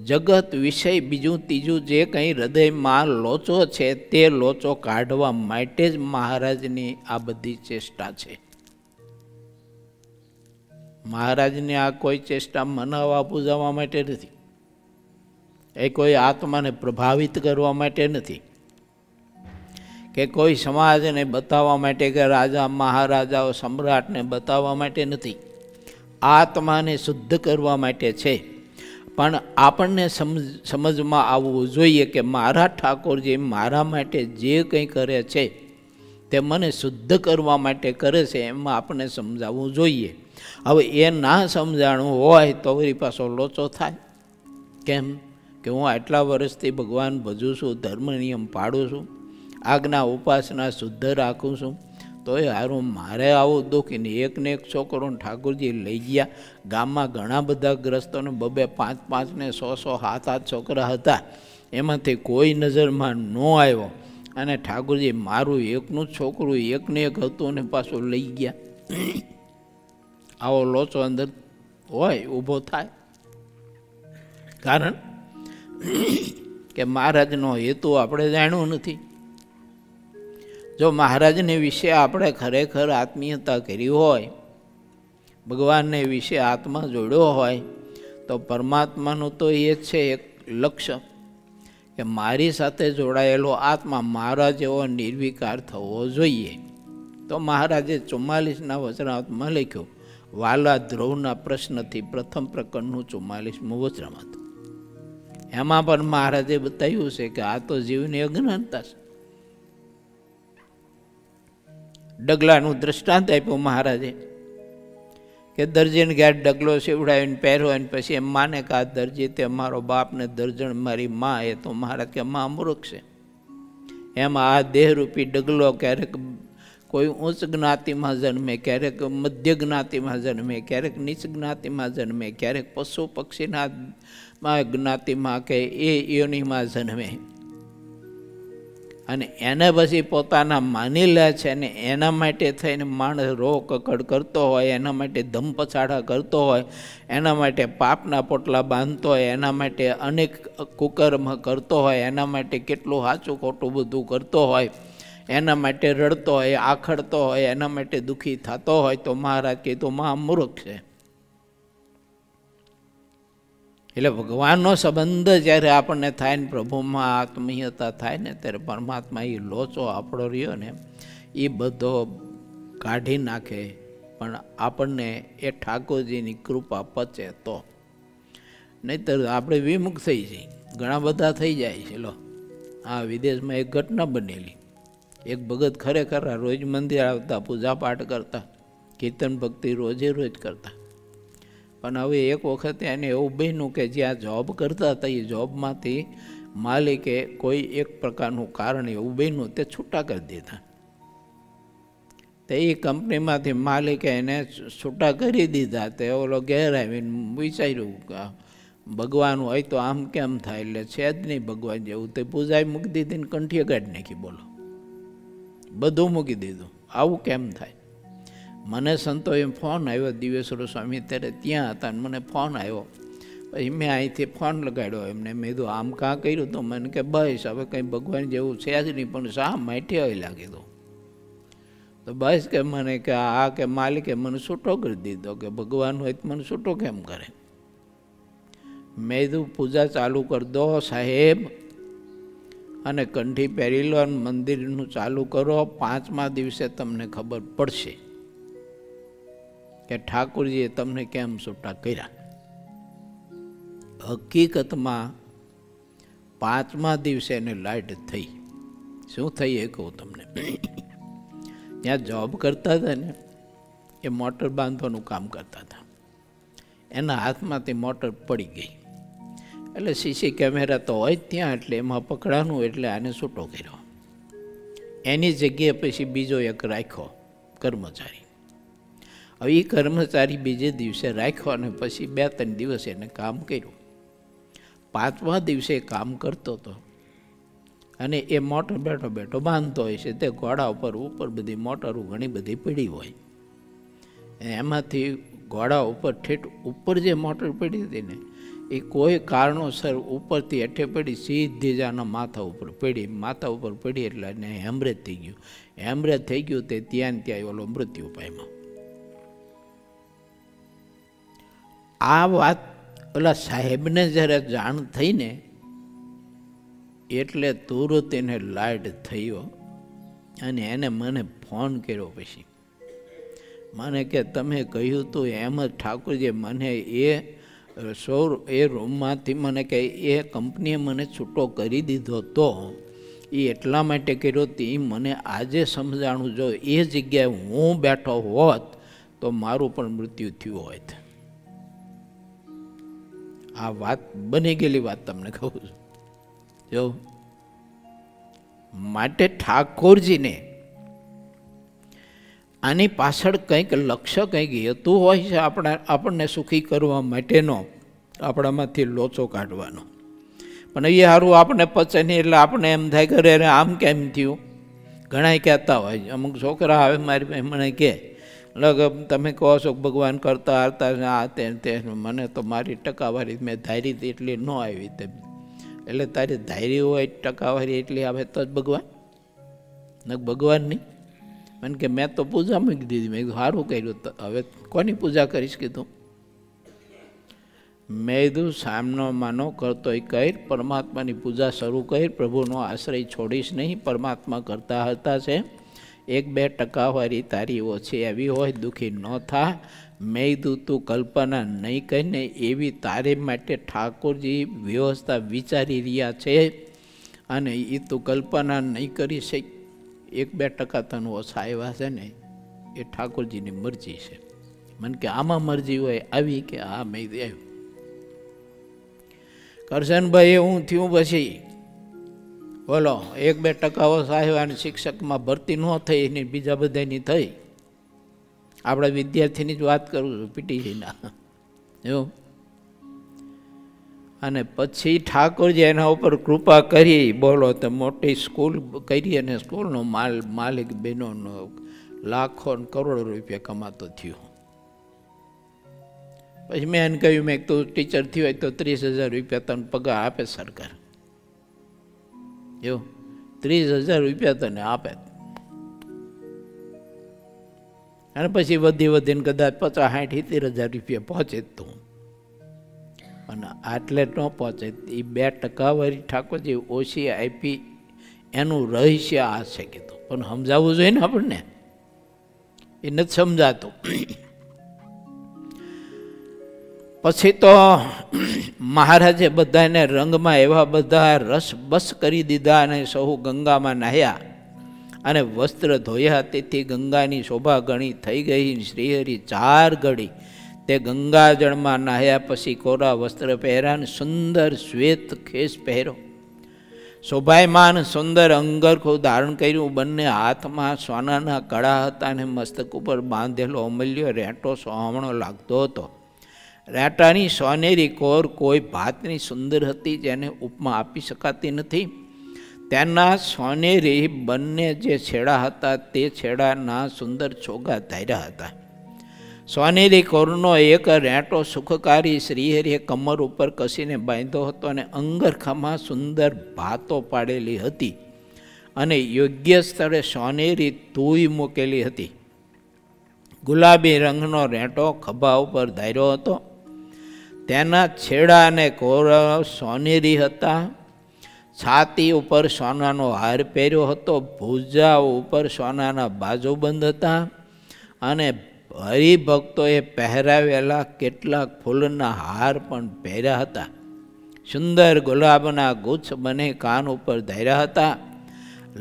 જગત વિષય બીજું ત્રીજું જે કંઈ હૃદયમાં લોચો છે તે લોચો કાઢવા માટે જ મહારાજની આ બધી ચેષ્ટા છે. મહારાજની આ કોઈ ચેષ્ટા મનાવવા પૂજાવા માટે નથી, એ કોઈ આત્માને પ્રભાવિત કરવા માટે નથી, કે કોઈ સમાજને બતાવવા માટે, કે રાજા મહારાજાઓ સમ્રાટને બતાવવા માટે નથી. આત્માને શુદ્ધ કરવા માટે છે. પણ આપણને સમજમાં આવવું જોઈએ કે મારા ઠાકોરજી મારા માટે જે કંઈ કરે છે તે મને શુદ્ધ કરવા માટે કરે છે, એમાં આપણને સમજાવવું જોઈએ. હવે એ ના સમજાણું હોય તો વળી પાછો લોચો થાય. કેમ કે હું આટલા વર્ષથી ભગવાન ભજું છું, ધર્મ નિયમ પાડું છું, આજ્ઞા ઉપાસના શુદ્ધ રાખું છું, તો એ હારું મારે આવું દુઃખ ને એકને એક છોકરોને ઠાકોરજી લઈ ગયા. ગામમાં ઘણા બધા ગ્રસ્તોને 2-2, 5-5 ને 100-100, 7-8 છોકરા હતા, એમાંથી કોઈ નજરમાં ન આવ્યો, અને ઠાકોરજી મારું એકનું છોકરું એકને એક હતું અને પાછું લઈ ગયા. આવો લોચો અંદર હોય ઊભો થાય. કારણ કે મહારાજનો હેતુ આપણે જાણ્યો નથી. જો મહારાજને વિશે આપણે ખરેખર આત્મીયતા કરી હોય, ભગવાનને વિશે આત્મા જોડ્યો હોય, તો પરમાત્માનું તો એ છે એક લક્ષ્ય કે મારી સાથે જોડાયેલો આત્મા મારા જેવો નિર્વિકાર થવો જોઈએ. તો મહારાજે 44ના વચનામૃતમાં લખ્યું, વાલા ધ્રુવના પ્રશ્નથી પ્રથમ પ્રકરણનું 44મું વચનામૃત. એમાં પણ મહારાજે બતાવ્યું છે કે આ તો જીવની અજ્ઞાનતા છે. ડગલાનું દ્રષ્ટાંત આપ્યું મહારાજે કે દરજીને ઘેર ડગલો સીવડાવીને પહેર્યો અને પછી એમ માને કે આ દરજી તે મારો બાપને દર્જણ મારી માં, એ તો મહારાજ કે માં મૂર્ખ છે. એમાં આ દેહરૂપી ડગલો ક્યારેક કોઈ ઉચ્ચ જ્ઞાતિમાં જન્મે, ક્યારેક મધ્ય જ્ઞાતિમાં જન્મે, ક્યારેક નીચ જ્ઞાતિમાં જન્મે, ક્યારેક પશુ પક્ષીના જ્ઞાતિમાં કે એ યોનિમાં જન્મે, અને એને પછી પોતાના માની લે છે. અને એના માટે થઈને માણસ રો કકડ કરતો હોય, એના માટે ધમ પછાડા કરતો હોય, એના માટે પાપના પોટલા બાંધતો હોય, એના માટે અનેક કુકર્મ કરતો હોય, એના માટે કેટલું સાચું ખોટું બધું કરતો હોય, એના માટે રડતો હોય, આખડતો હોય, એના માટે દુઃખી થતો હોય, તો મહારાજ કીધું માં મૂર્ખ છે. એટલે ભગવાનનો સંબંધ જ્યારે આપણને થાય ને પ્રભુમાં આત્મીયતા થાય ને ત્યારે પરમાત્મા એ લોચો આપણો રહ્યો ને એ બધો કાઢી નાખે. પણ આપણને એ ઠાકોરજીની કૃપા પચે તો, નહીંતર આપણે વિમુખ થઈ જઈએ. ઘણા બધા થઈ જાય છે. લો, આ વિદેશમાં એક ઘટના બનેલી. એક ભગત ખરેખર રોજ મંદિર આવતા, પૂજાપાઠ કરતા, કીર્તન ભક્તિ રોજે રોજ કરતા. પણ હવે એક વખત એને એવું બન્યું કે જ્યાં જોબ કરતા હતા એ જોબમાંથી માલિકે કોઈ એક પ્રકારનું કારણ એવું બન્યું તે છૂટા કરી દીધા. તો એ કંપનીમાંથી માલિકે એને છૂટા કરી દીધા. તે ઓલો ઘેર આવીને વિચાર્યું કે ભગવાન હોય તો આમ કેમ થાય, એટલે છે જ નહીં ભગવાન જેવું. તે પૂજાએ મૂકી દીધી ને કંઠીએ કાઢી નાખી. બોલો, બધું મૂકી દીધું. આવું કેમ થાય? મને સંતોએ ફોન આવ્યો, દિવેશ્વર સ્વામી ત્યારે ત્યાં હતા, ને મને ફોન આવ્યો. પછી મેં અહીંથી ફોન લગાડ્યો એમને. મેં કીધું આમ કાં કર્યું? તો મને કે બસ હવે કંઈ ભગવાન જેવું છે જ નહીં, પણ શા માટે આવી લાગી દો. તો બસ કે મને કે આ કે માલિકે મને છૂટો કરી દીધો, કે ભગવાન હોય તો મને છૂટો કેમ કરે? મેં કીધું પૂજા ચાલુ કરી દો સાહેબ, અને કંઠી પહેરી લો અને મંદિરનું ચાલુ કરો. 5મા દિવસે તમને ખબર પડશે કે ઠાકોરજીએ તમને કેમ છૂટા કર્યા. હકીકતમાં 5મા દિવસે એને લાઈટ થઈ. શું થઈ એ કહું તમને. ત્યાં જોબ કરતા હતા ને, એ મોટર બાંધવાનું કામ કરતા હતા. એના હાથમાંથી મોટર પડી ગઈ. એટલે સીસી કેમેરા તો હોય જ ત્યાં, એટલે એમાં પકડાનું, એટલે આને છૂટો કર્યો. એની જગ્યાએ પછી બીજો એક રાખ્યો કર્મચારી. હવે એ કર્મચારી બીજે દિવસે રાખ્યો અને પછી 2-3 દિવસ એને કામ કર્યું. 5મા દિવસે કામ કરતો હતો અને એ મોટર બેઠો બેઠો બાંધતો હોય છે. તે ઘોડા ઉપર બધી મોટરો ઘણી બધી પડી હોય. એમાંથી ઘોડા ઉપર ઠેઠ ઉપર જે મોટર પડી હતી ને, એ કોઈ કારણોસર ઉપરથી હેઠે પડી, સીધી જ આના માથા ઉપર પડી. માથા ઉપર પડી એટલે એને હેમરેજ થઈ ગયું. હેમરેજ થઈ ગયું તે ત્યાં ઓલો મૃત્યુ પામ્યો. આ વાત ઓલા સાહેબને જ્યારે જાણ થઈ ને, એટલે તુરત એને લાઈટ થયો અને એને મને ફોન કર્યો. પછી મને કે તમે કહ્યું તું એમ જ ઠાકોરજી મને એ રૂમમાંથી મને કે એ કંપનીએ મને છૂટો કરી દીધો. તો એ એટલા માટે કર્યો તે મને આજે સમજાણું. જો એ જગ્યાએ હું બેઠો હોત તો મારું પણ મૃત્યુ થયું હોત. આ વાત બની ગયેલી વાત તમને કહું છું. જો માટે ઠાકોરજીને આની પાછળ કંઈક લક્ષ્ય કંઈક હેતુ હોય છે, આપણને સુખી કરવા માટેનો, આપણામાંથી લોચો કાઢવાનો. પણ એ સારું આપણને પચે નહીં, એટલે આપણે એમ થાય કરે અરે આમ કેમ થયું. ઘણા કહેતા હોય, અમુક છોકરા આવે મારી પાસે મને કહે લગ તમે કહો છો ભગવાન કરતા હારતા આ તે મને તો મારી ટકાવારી મેં ધારી હતી એટલી ન આવી. તેમ એટલે તારી ધારી હોય ટકાવારી એટલી આવે તો જ ભગવાન, ન ભગવાન નહીં. મને કે મેં તો પૂજા મૂકી દીધી. મેં કીધું સારું કર્યું. તો હવે કોની પૂજા કરીશ કીધું. મેં કીધું સામનો માનો કરતો એ કહી પરમાત્માની પૂજા શરૂ કરી. પ્રભુનો આશ્રય છોડીશ નહીં. પરમાત્મા કરતા હતા છે. 1-2 ટકાવારી તારી ઓછી આવી હોય, દુઃખી ન થા. મેં કીધું તું કલ્પના નહીં કહીને એવી તારે માટે ઠાકોરજી વ્યવસ્થા વિચારી રહ્યા છે, અને એ તું કલ્પના નહીં કરી શક. 1-2 ટકા તને ઓછા આવ્યા છે ને, એ ઠાકોરજીની મરજી છે. મને કે આમાં મરજી હોય આવી કે હા મેં આવ્યું. કરશનભાઈ હું થયું પછી બોલો 1-2 ટકા ઓછા આવ્યા અને શિક્ષકમાં ભરતી ન થઈ, એની બીજા બધાની થઈ. આપણા વિદ્યાર્થીની જ વાત કરું છું, પીટીસીના. એવું. અને પછી ઠાકોરજી એના ઉપર કૃપા કરી. બોલો તો મોટી સ્કૂલ કરી અને સ્કૂલનો માલિક બહેનોનો લાખો કરોડો રૂપિયા કમાતો થયો. પછી મેં એને કહ્યું મેં તું ટીચર થયો હોય તો 30,000 રૂપિયા તને પગાર આપે સરકાર. એવું 30,000 રૂપિયા તને આપે. અને પછી વધીને કદાચ 50-60-70,000 રૂપિયા પહોંચે તું. અને આટલે ન પહોંચે. એ 2 ટકાવારી ઠાકોરજી ઓછી આપી એનું રહસ્ય આ છે કીધું. પણ સમજાવવું જોઈએ ને આપણને, એ નથી સમજાતું. પછી તો મહારાજે બધાને રંગમાં એવા બધા રસ બસ કરી દીધા અને સહુ ગંગામાં નાહ્યા અને વસ્ત્ર ધોયા. તેથી ગંગાની શોભા ઘણી થઈ ગઈ. શ્રીહરિ 4 ઘડી તે ગંગાજળમાં નાહ્યા. પછી કોરા વસ્ત્ર પહેર્યા અને સુંદર શ્વેત ખેસ પહેર્યો. શોભાયમાન સુંદર અંગરખું ધારણ કર્યું, બંને હાથમાં સોનાના કડા હતા અને મસ્તક ઉપર બાંધેલો અમૂલ્ય રેંટો સોહામણો લાગતો હતો. રેંટાની સોનેરી કોર કોઈ ભાતની સુંદર હતી, જેને ઉપમા આપી શકાતી નથી. તેના સોનેરી બંને જે છેડા હતા તે છેડાના સુંદર છોગા ધાર્યા હતા. સોનેરી કોરનો એક રેંટો સુખકારી શ્રીહરિએ કમર ઉપર કસીને બાંધ્યો હતો અને અંગરખામાં સુંદર ભાતો પાડેલી હતી અને યોગ્ય સ્થળે સોનેરી તૂઈ મૂકેલી હતી. ગુલાબી રંગનો રેંટો ખભા ઉપર ધાર્યો હતો. તેના છેડા અને કોર સોનેરી હતા. છાતી ઉપર સોનાનો હાર પહેર્યો હતો. ભુજા ઉપર સોનાના બાજુબંધ હતા અને હરિભક્તોએ પહેરાવેલા કેટલાક ફૂલના હાર પણ પહેર્યા હતા. સુંદર ગુલાબના ગુચ્છ બને કાન ઉપર ધાર્યા હતા.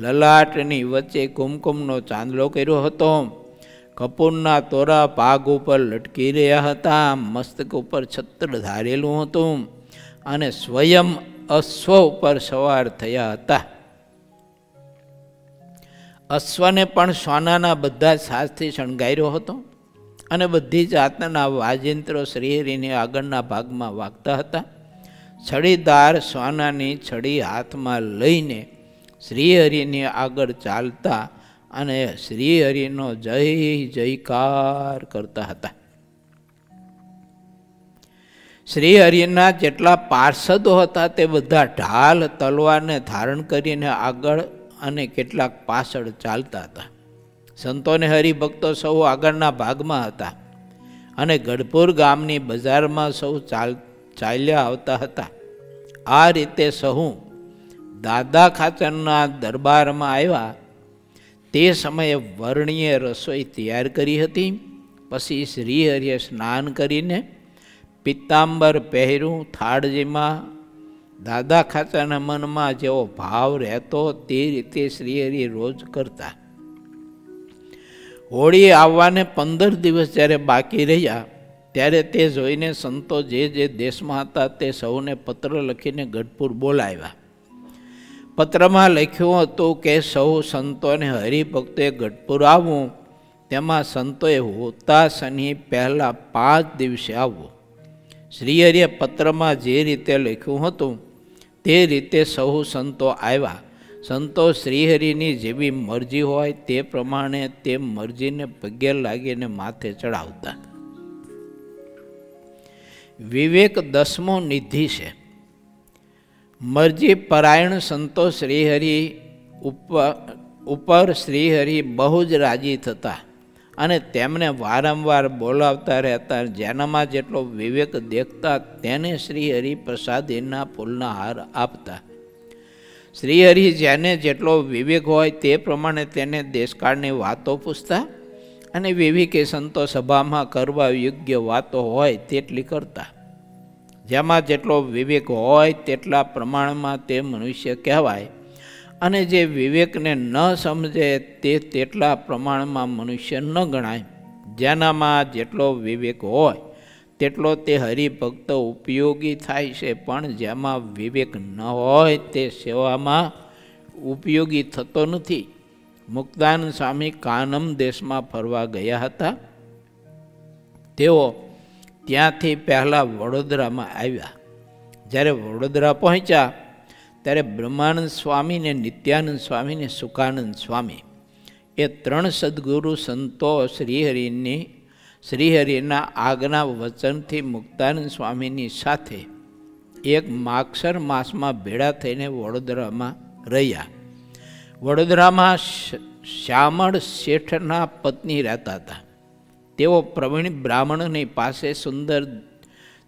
લલાટની વચ્ચે કુમકુમનો ચાંદલો કર્યો હતો. કપૂરના તોરા પાગ ઉપર લટકી રહ્યા હતા. મસ્તક ઉપર છત્ર ધારેલું હતું અને સ્વયં અશ્વ ઉપર સવાર થયા હતા. અશ્વને પણ સોનાના બધા સાજથી શણગાર્યો હતો અને બધી જાતના વાજિંત્રો શ્રીહરિની આગળના ભાગમાં વાગતા હતા. છડીદાર સોનાની છડી હાથમાં લઈને શ્રીહરિની આગળ ચાલતા અને શ્રીહરિનો જય જયકાર કરતા હતા. શ્રીહરિના જેટલા પાર્ષદો હતા તે બધા ઢાલ તલવારને ધારણ કરીને આગળ અને કેટલાક પાછળ ચાલતા હતા. સંતોને હરિભક્તો સૌ આગળના ભાગમાં હતા અને ગઢપુર ગામની બજારમાં સૌ ચાલ્યા આવતા હતા. આ રીતે સહુ દાદા ખાચરના દરબારમાં આવ્યા. તે સમયે વર્ણીએ રસોઈ તૈયાર કરી હતી. પછી શ્રીહરિએ સ્નાન કરીને પિત્તાંબર પહેર્યું. થાળજીમાં દાદા ખાચરના મનમાં જેવો ભાવ રહેતો તે રીતે શ્રીહરિ રોજ કરતા. હોળી આવવાને 15 દિવસ જ્યારે બાકી રહ્યા ત્યારે તે જોઈને સંતો જે જે દેશમાં હતા તે સૌને પત્ર લખીને ગઢપુર બોલાવ્યા. પત્રમાં લખ્યું હતું કે સૌ સંતોને હરિભક્તોએ ગઢપુર આવવું. તેમાં સંતોએ હોતા શનિ પહેલાં 5 દિવસે આવવું. શ્રીહરિએ પત્રમાં જે રીતે લખ્યું હતું તે રીતે સૌ સંતો આવ્યા. સંતો શ્રીહરિની જેવી મરજી હોય તે પ્રમાણે તે મરજીને પગે લાગીને માથે ચડાવતા. વિવેક 10મો નિધિ છે. મરજી પરાયણ સંતો શ્રીહરિ ઉપર શ્રીહરિ બહુ જ રાજી થતા અને તેમને વારંવાર બોલાવતા રહેતા. જેનામાં જેટલો વિવેક દેખતા તેને શ્રીહરિ પ્રસાદીના ફૂલના હાર આપતા. શ્રીહરિ જેને જેટલો વિવેક હોય તે પ્રમાણે તેને દેશકાળની વાતો પૂછતા અને વિવેકે સંતો સભામાં કરવા યોગ્ય વાતો હોય તેટલી કરતા. જેમાં જેટલો વિવેક હોય તેટલા પ્રમાણમાં તે મનુષ્ય કહેવાય અને જે વિવેકને ન સમજે તે તેટલા પ્રમાણમાં મનુષ્ય ન ગણાય. જેનામાં જેટલો વિવેક હોય તેટલો તે હરિભક્ત ઉપયોગી થાય છે, પણ જેમાં વિવેક ન હોય તે સેવામાં ઉપયોગી થતો નથી. મુક્તાનંદ સ્વામી કાનમ દેશમાં ફરવા ગયા હતા. તેઓ ત્યાંથી પહેલાં વડોદરામાં આવ્યા. જ્યારે વડોદરા પહોંચ્યા ત્યારે બ્રહ્માનંદ સ્વામી ને નિત્યાનંદ સ્વામી ને સુખાનંદ સ્વામી એ 3 સદગુરુ સંતો શ્રીહરિના આજ્ઞા વચનથી મુક્તાનંદ સ્વામીની સાથે એક માગસર માસમાં ભેળા થઈને વડોદરામાં રહ્યા. વડોદરામાં શ્યામળ શેઠના પત્ની રહેતા હતા. તેઓ પ્રવીણ બ્રાહ્મણની પાસે સુંદર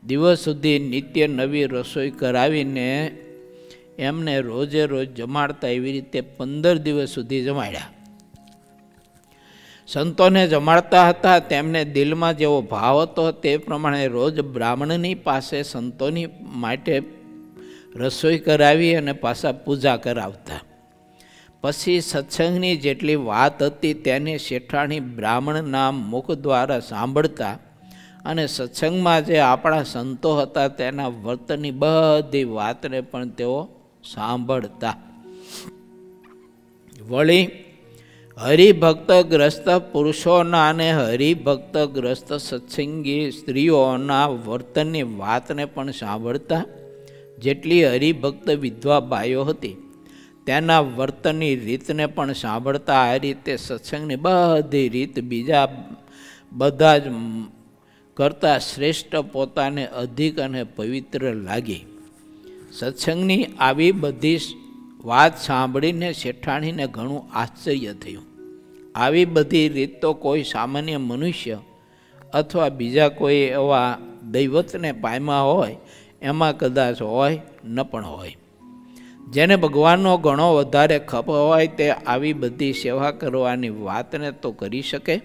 દિવસ સુધી નિત્ય નવી રસોઈ કરાવીને એમને રોજે રોજ જમાડતા. એવી રીતે 15 દિવસ સુધી જમાડ્યા. સંતોને જમાડતા હતા. તેમને દિલમાં જેવો ભાવ હતો તે પ્રમાણે રોજ બ્રાહ્મણની પાસે સંતોની માટે રસોઈ કરાવી અને પાછા પૂજા કરાવતા. પછી સત્સંગની જેટલી વાત હતી તેને શેઠાણી બ્રાહ્મણના મુખ દ્વારા સાંભળતા અને સત્સંગમાં જે આપણા સંતો હતા તેના વર્તનની બધી વાતને પણ તેઓ સાંભળતા. વળી હરિભક્તગ્રસ્ત પુરુષોના અને હરિભક્તગ્રસ્ત સત્સંગી સ્ત્રીઓના વર્તનની વાતને પણ સાંભળતા જેટલી હરિભક્ત વિધવા બાઈઓ હતી તેના વર્તનની રીતને પણ સાંભળતા આ રીતે સત્સંગની બધી રીત બીજા બધા જ કરતાં શ્રેષ્ઠ પોતાને અધિક અને પવિત્ર લાગી. સત્સંગની આવી બધી વાત સાંભળીને શેઠાણીને ઘણું આશ્ચર્ય થયું. આવી બધી રીત તો કોઈ સામાન્ય મનુષ્ય અથવા બીજા કોઈ એવા દૈવતને પામ્યા હોય એમાં કદાચ હોય ન પણ હોય. જેને ભગવાનનો ઘણો વધારે ખપ હોય તે આવી બધી સેવા કરવાની વાતને તો કરી શકે,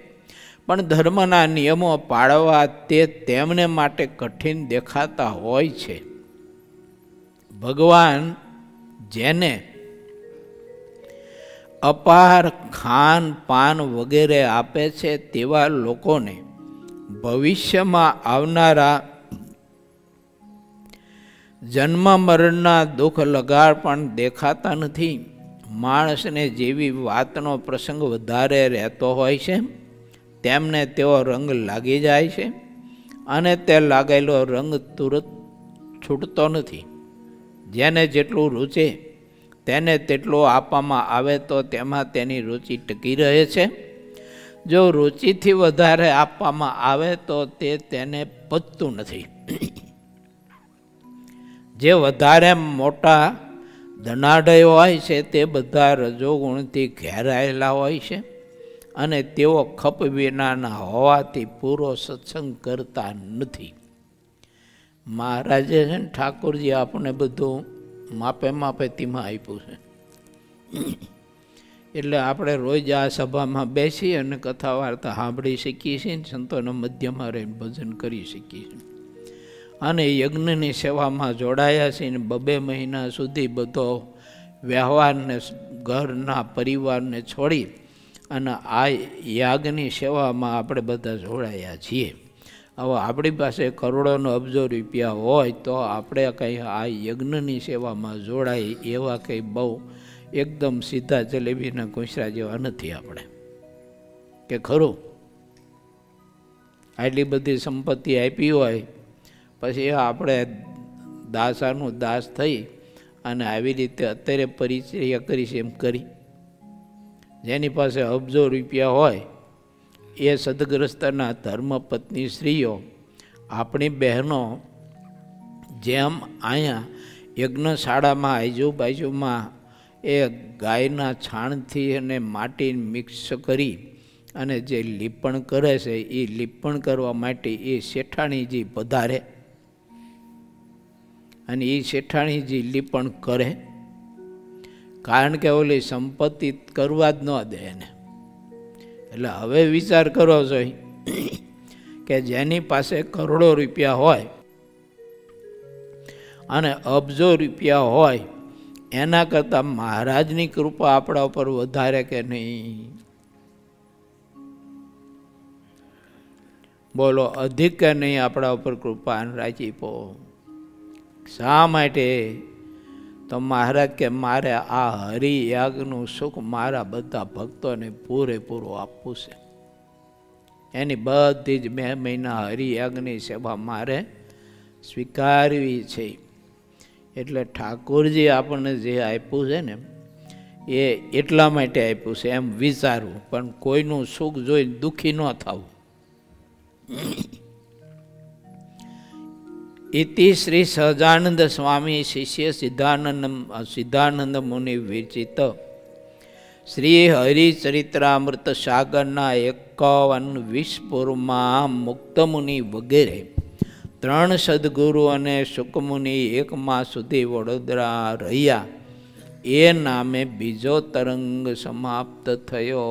પણ ધર્મના નિયમો પાળવા તે તેમને માટે કઠિન દેખાતા હોય છે. ભગવાન જેને અપાર ખાન પાન વગેરે આપે છે તેવા લોકોને ભવિષ્યમાં આવનારા જન્મ મરણના દુઃખ લગાડ પણ દેખાતા નથી. માણસને જેવી વાતનો પ્રસંગ વધારે રહેતો હોય છે તેમને તેવો રંગ લાગી જાય છે અને તે લાગેલો રંગ તુરત છૂટતો નથી. જેને જેટલું રૂચે તેને તેટલું આપવામાં આવે તો તેમાં તેની રુચિ ટકી રહે છે. જો રુચિથી વધારે આપવામાં આવે તો તે તેને પચતું નથી. જે વધારે મોટા ધનાઢય હોય છે તે બધા રજોગુણથી ઘેરાયેલા હોય છે અને તેઓ ખપ વિનાના હોવાથી પૂરો સત્સંગ કરતા નથી. મહારાજે છે ને ઠાકોરજી આપણને બધું માપે માપે તેમાં આપ્યું છે. એટલે આપણે રોજ આ સભામાં બેસી અને કથા વાર્તા સાંભળી શકીએ છીએ ને સંતોના મધ્યમાં રહીને ભજન કરી શકીએ છીએ અને યજ્ઞની સેવામાં જોડાયા છીએ ને 2 મહિના સુધી બધો વ્યવહારને ઘરના પરિવારને છોડી અને આ યાગની સેવામાં આપણે બધા જોડાયા છીએ. હવે આપણી પાસે કરોડોનો અબજો રૂપિયા હોય તો આપણે કંઈ આ યજ્ઞની સેવામાં જોડાય એવા કંઈ બહુ એકદમ સીધા જલેબીના કુંસરા જેવા નથી આપણે, કે ખરું? આટલી બધી સંપત્તિ આપી હોય પછી આપણે દાસાનું દાસ થઈ અને આવી રીતે અત્યારે પરિચર્યા કરીશ એમ કરી? જેની પાસે અબજો રૂપિયા હોય એ સદગ્રસ્તના ધર્મપત્ની સ્ત્રીઓ આપણી બહેનો જેમ અહીંયા યજ્ઞશાળામાં આજુબાજુમાં એ ગાયના છાણથી અને માટી મિક્સ કરી અને જે લીપણ કરે છે એ લીપણ કરવા માટે એ શેઠાણીજી પધારે અને એ શેઠાણીજી લીપણ કરે, કારણ કે ઓલી સંપત્તિ કરવા જ ન દે એને. એટલે હવે વિચાર કરો છો કે જેની પાસે કરોડો રૂપિયા હોય અને અબજો રૂપિયા હોય એના કરતાં મહારાજની કૃપા આપણા ઉપર વધારે કે નહીં? બોલો, અધિક કે નહીં આપણા ઉપર કૃપા રાખી પો? શા માટે? તો મહારાજ કે મારે આ હરિયાગનું સુખ મારા બધા ભક્તોને પૂરેપૂરું આપવું છે. એની બધી જ 2 મહિના હરિયાગની સેવા મારે સ્વીકારવી છે. એટલે ઠાકોરજી આપણને જે આપ્યું છે ને એ એટલા માટે આપ્યું છે એમ વિચારવું, પણ કોઈનું સુખ જોઈ દુઃખી ન થવું. ઇતિ શ્રી સહજાનંદ સ્વામી શિષ્ય સિદ્ધાનંદ મુનિ વિરચિત શ્રી હરિચરિત્રામૃત સાગરના 51 પૂરમાં મુક્તમુનિ વગેરે 3 સદગુરુ અને શુકમુનિ 1 માસ સુધી વડોદરા રહ્યા એ નામે બીજો તરંગ સમાપ્ત થયો.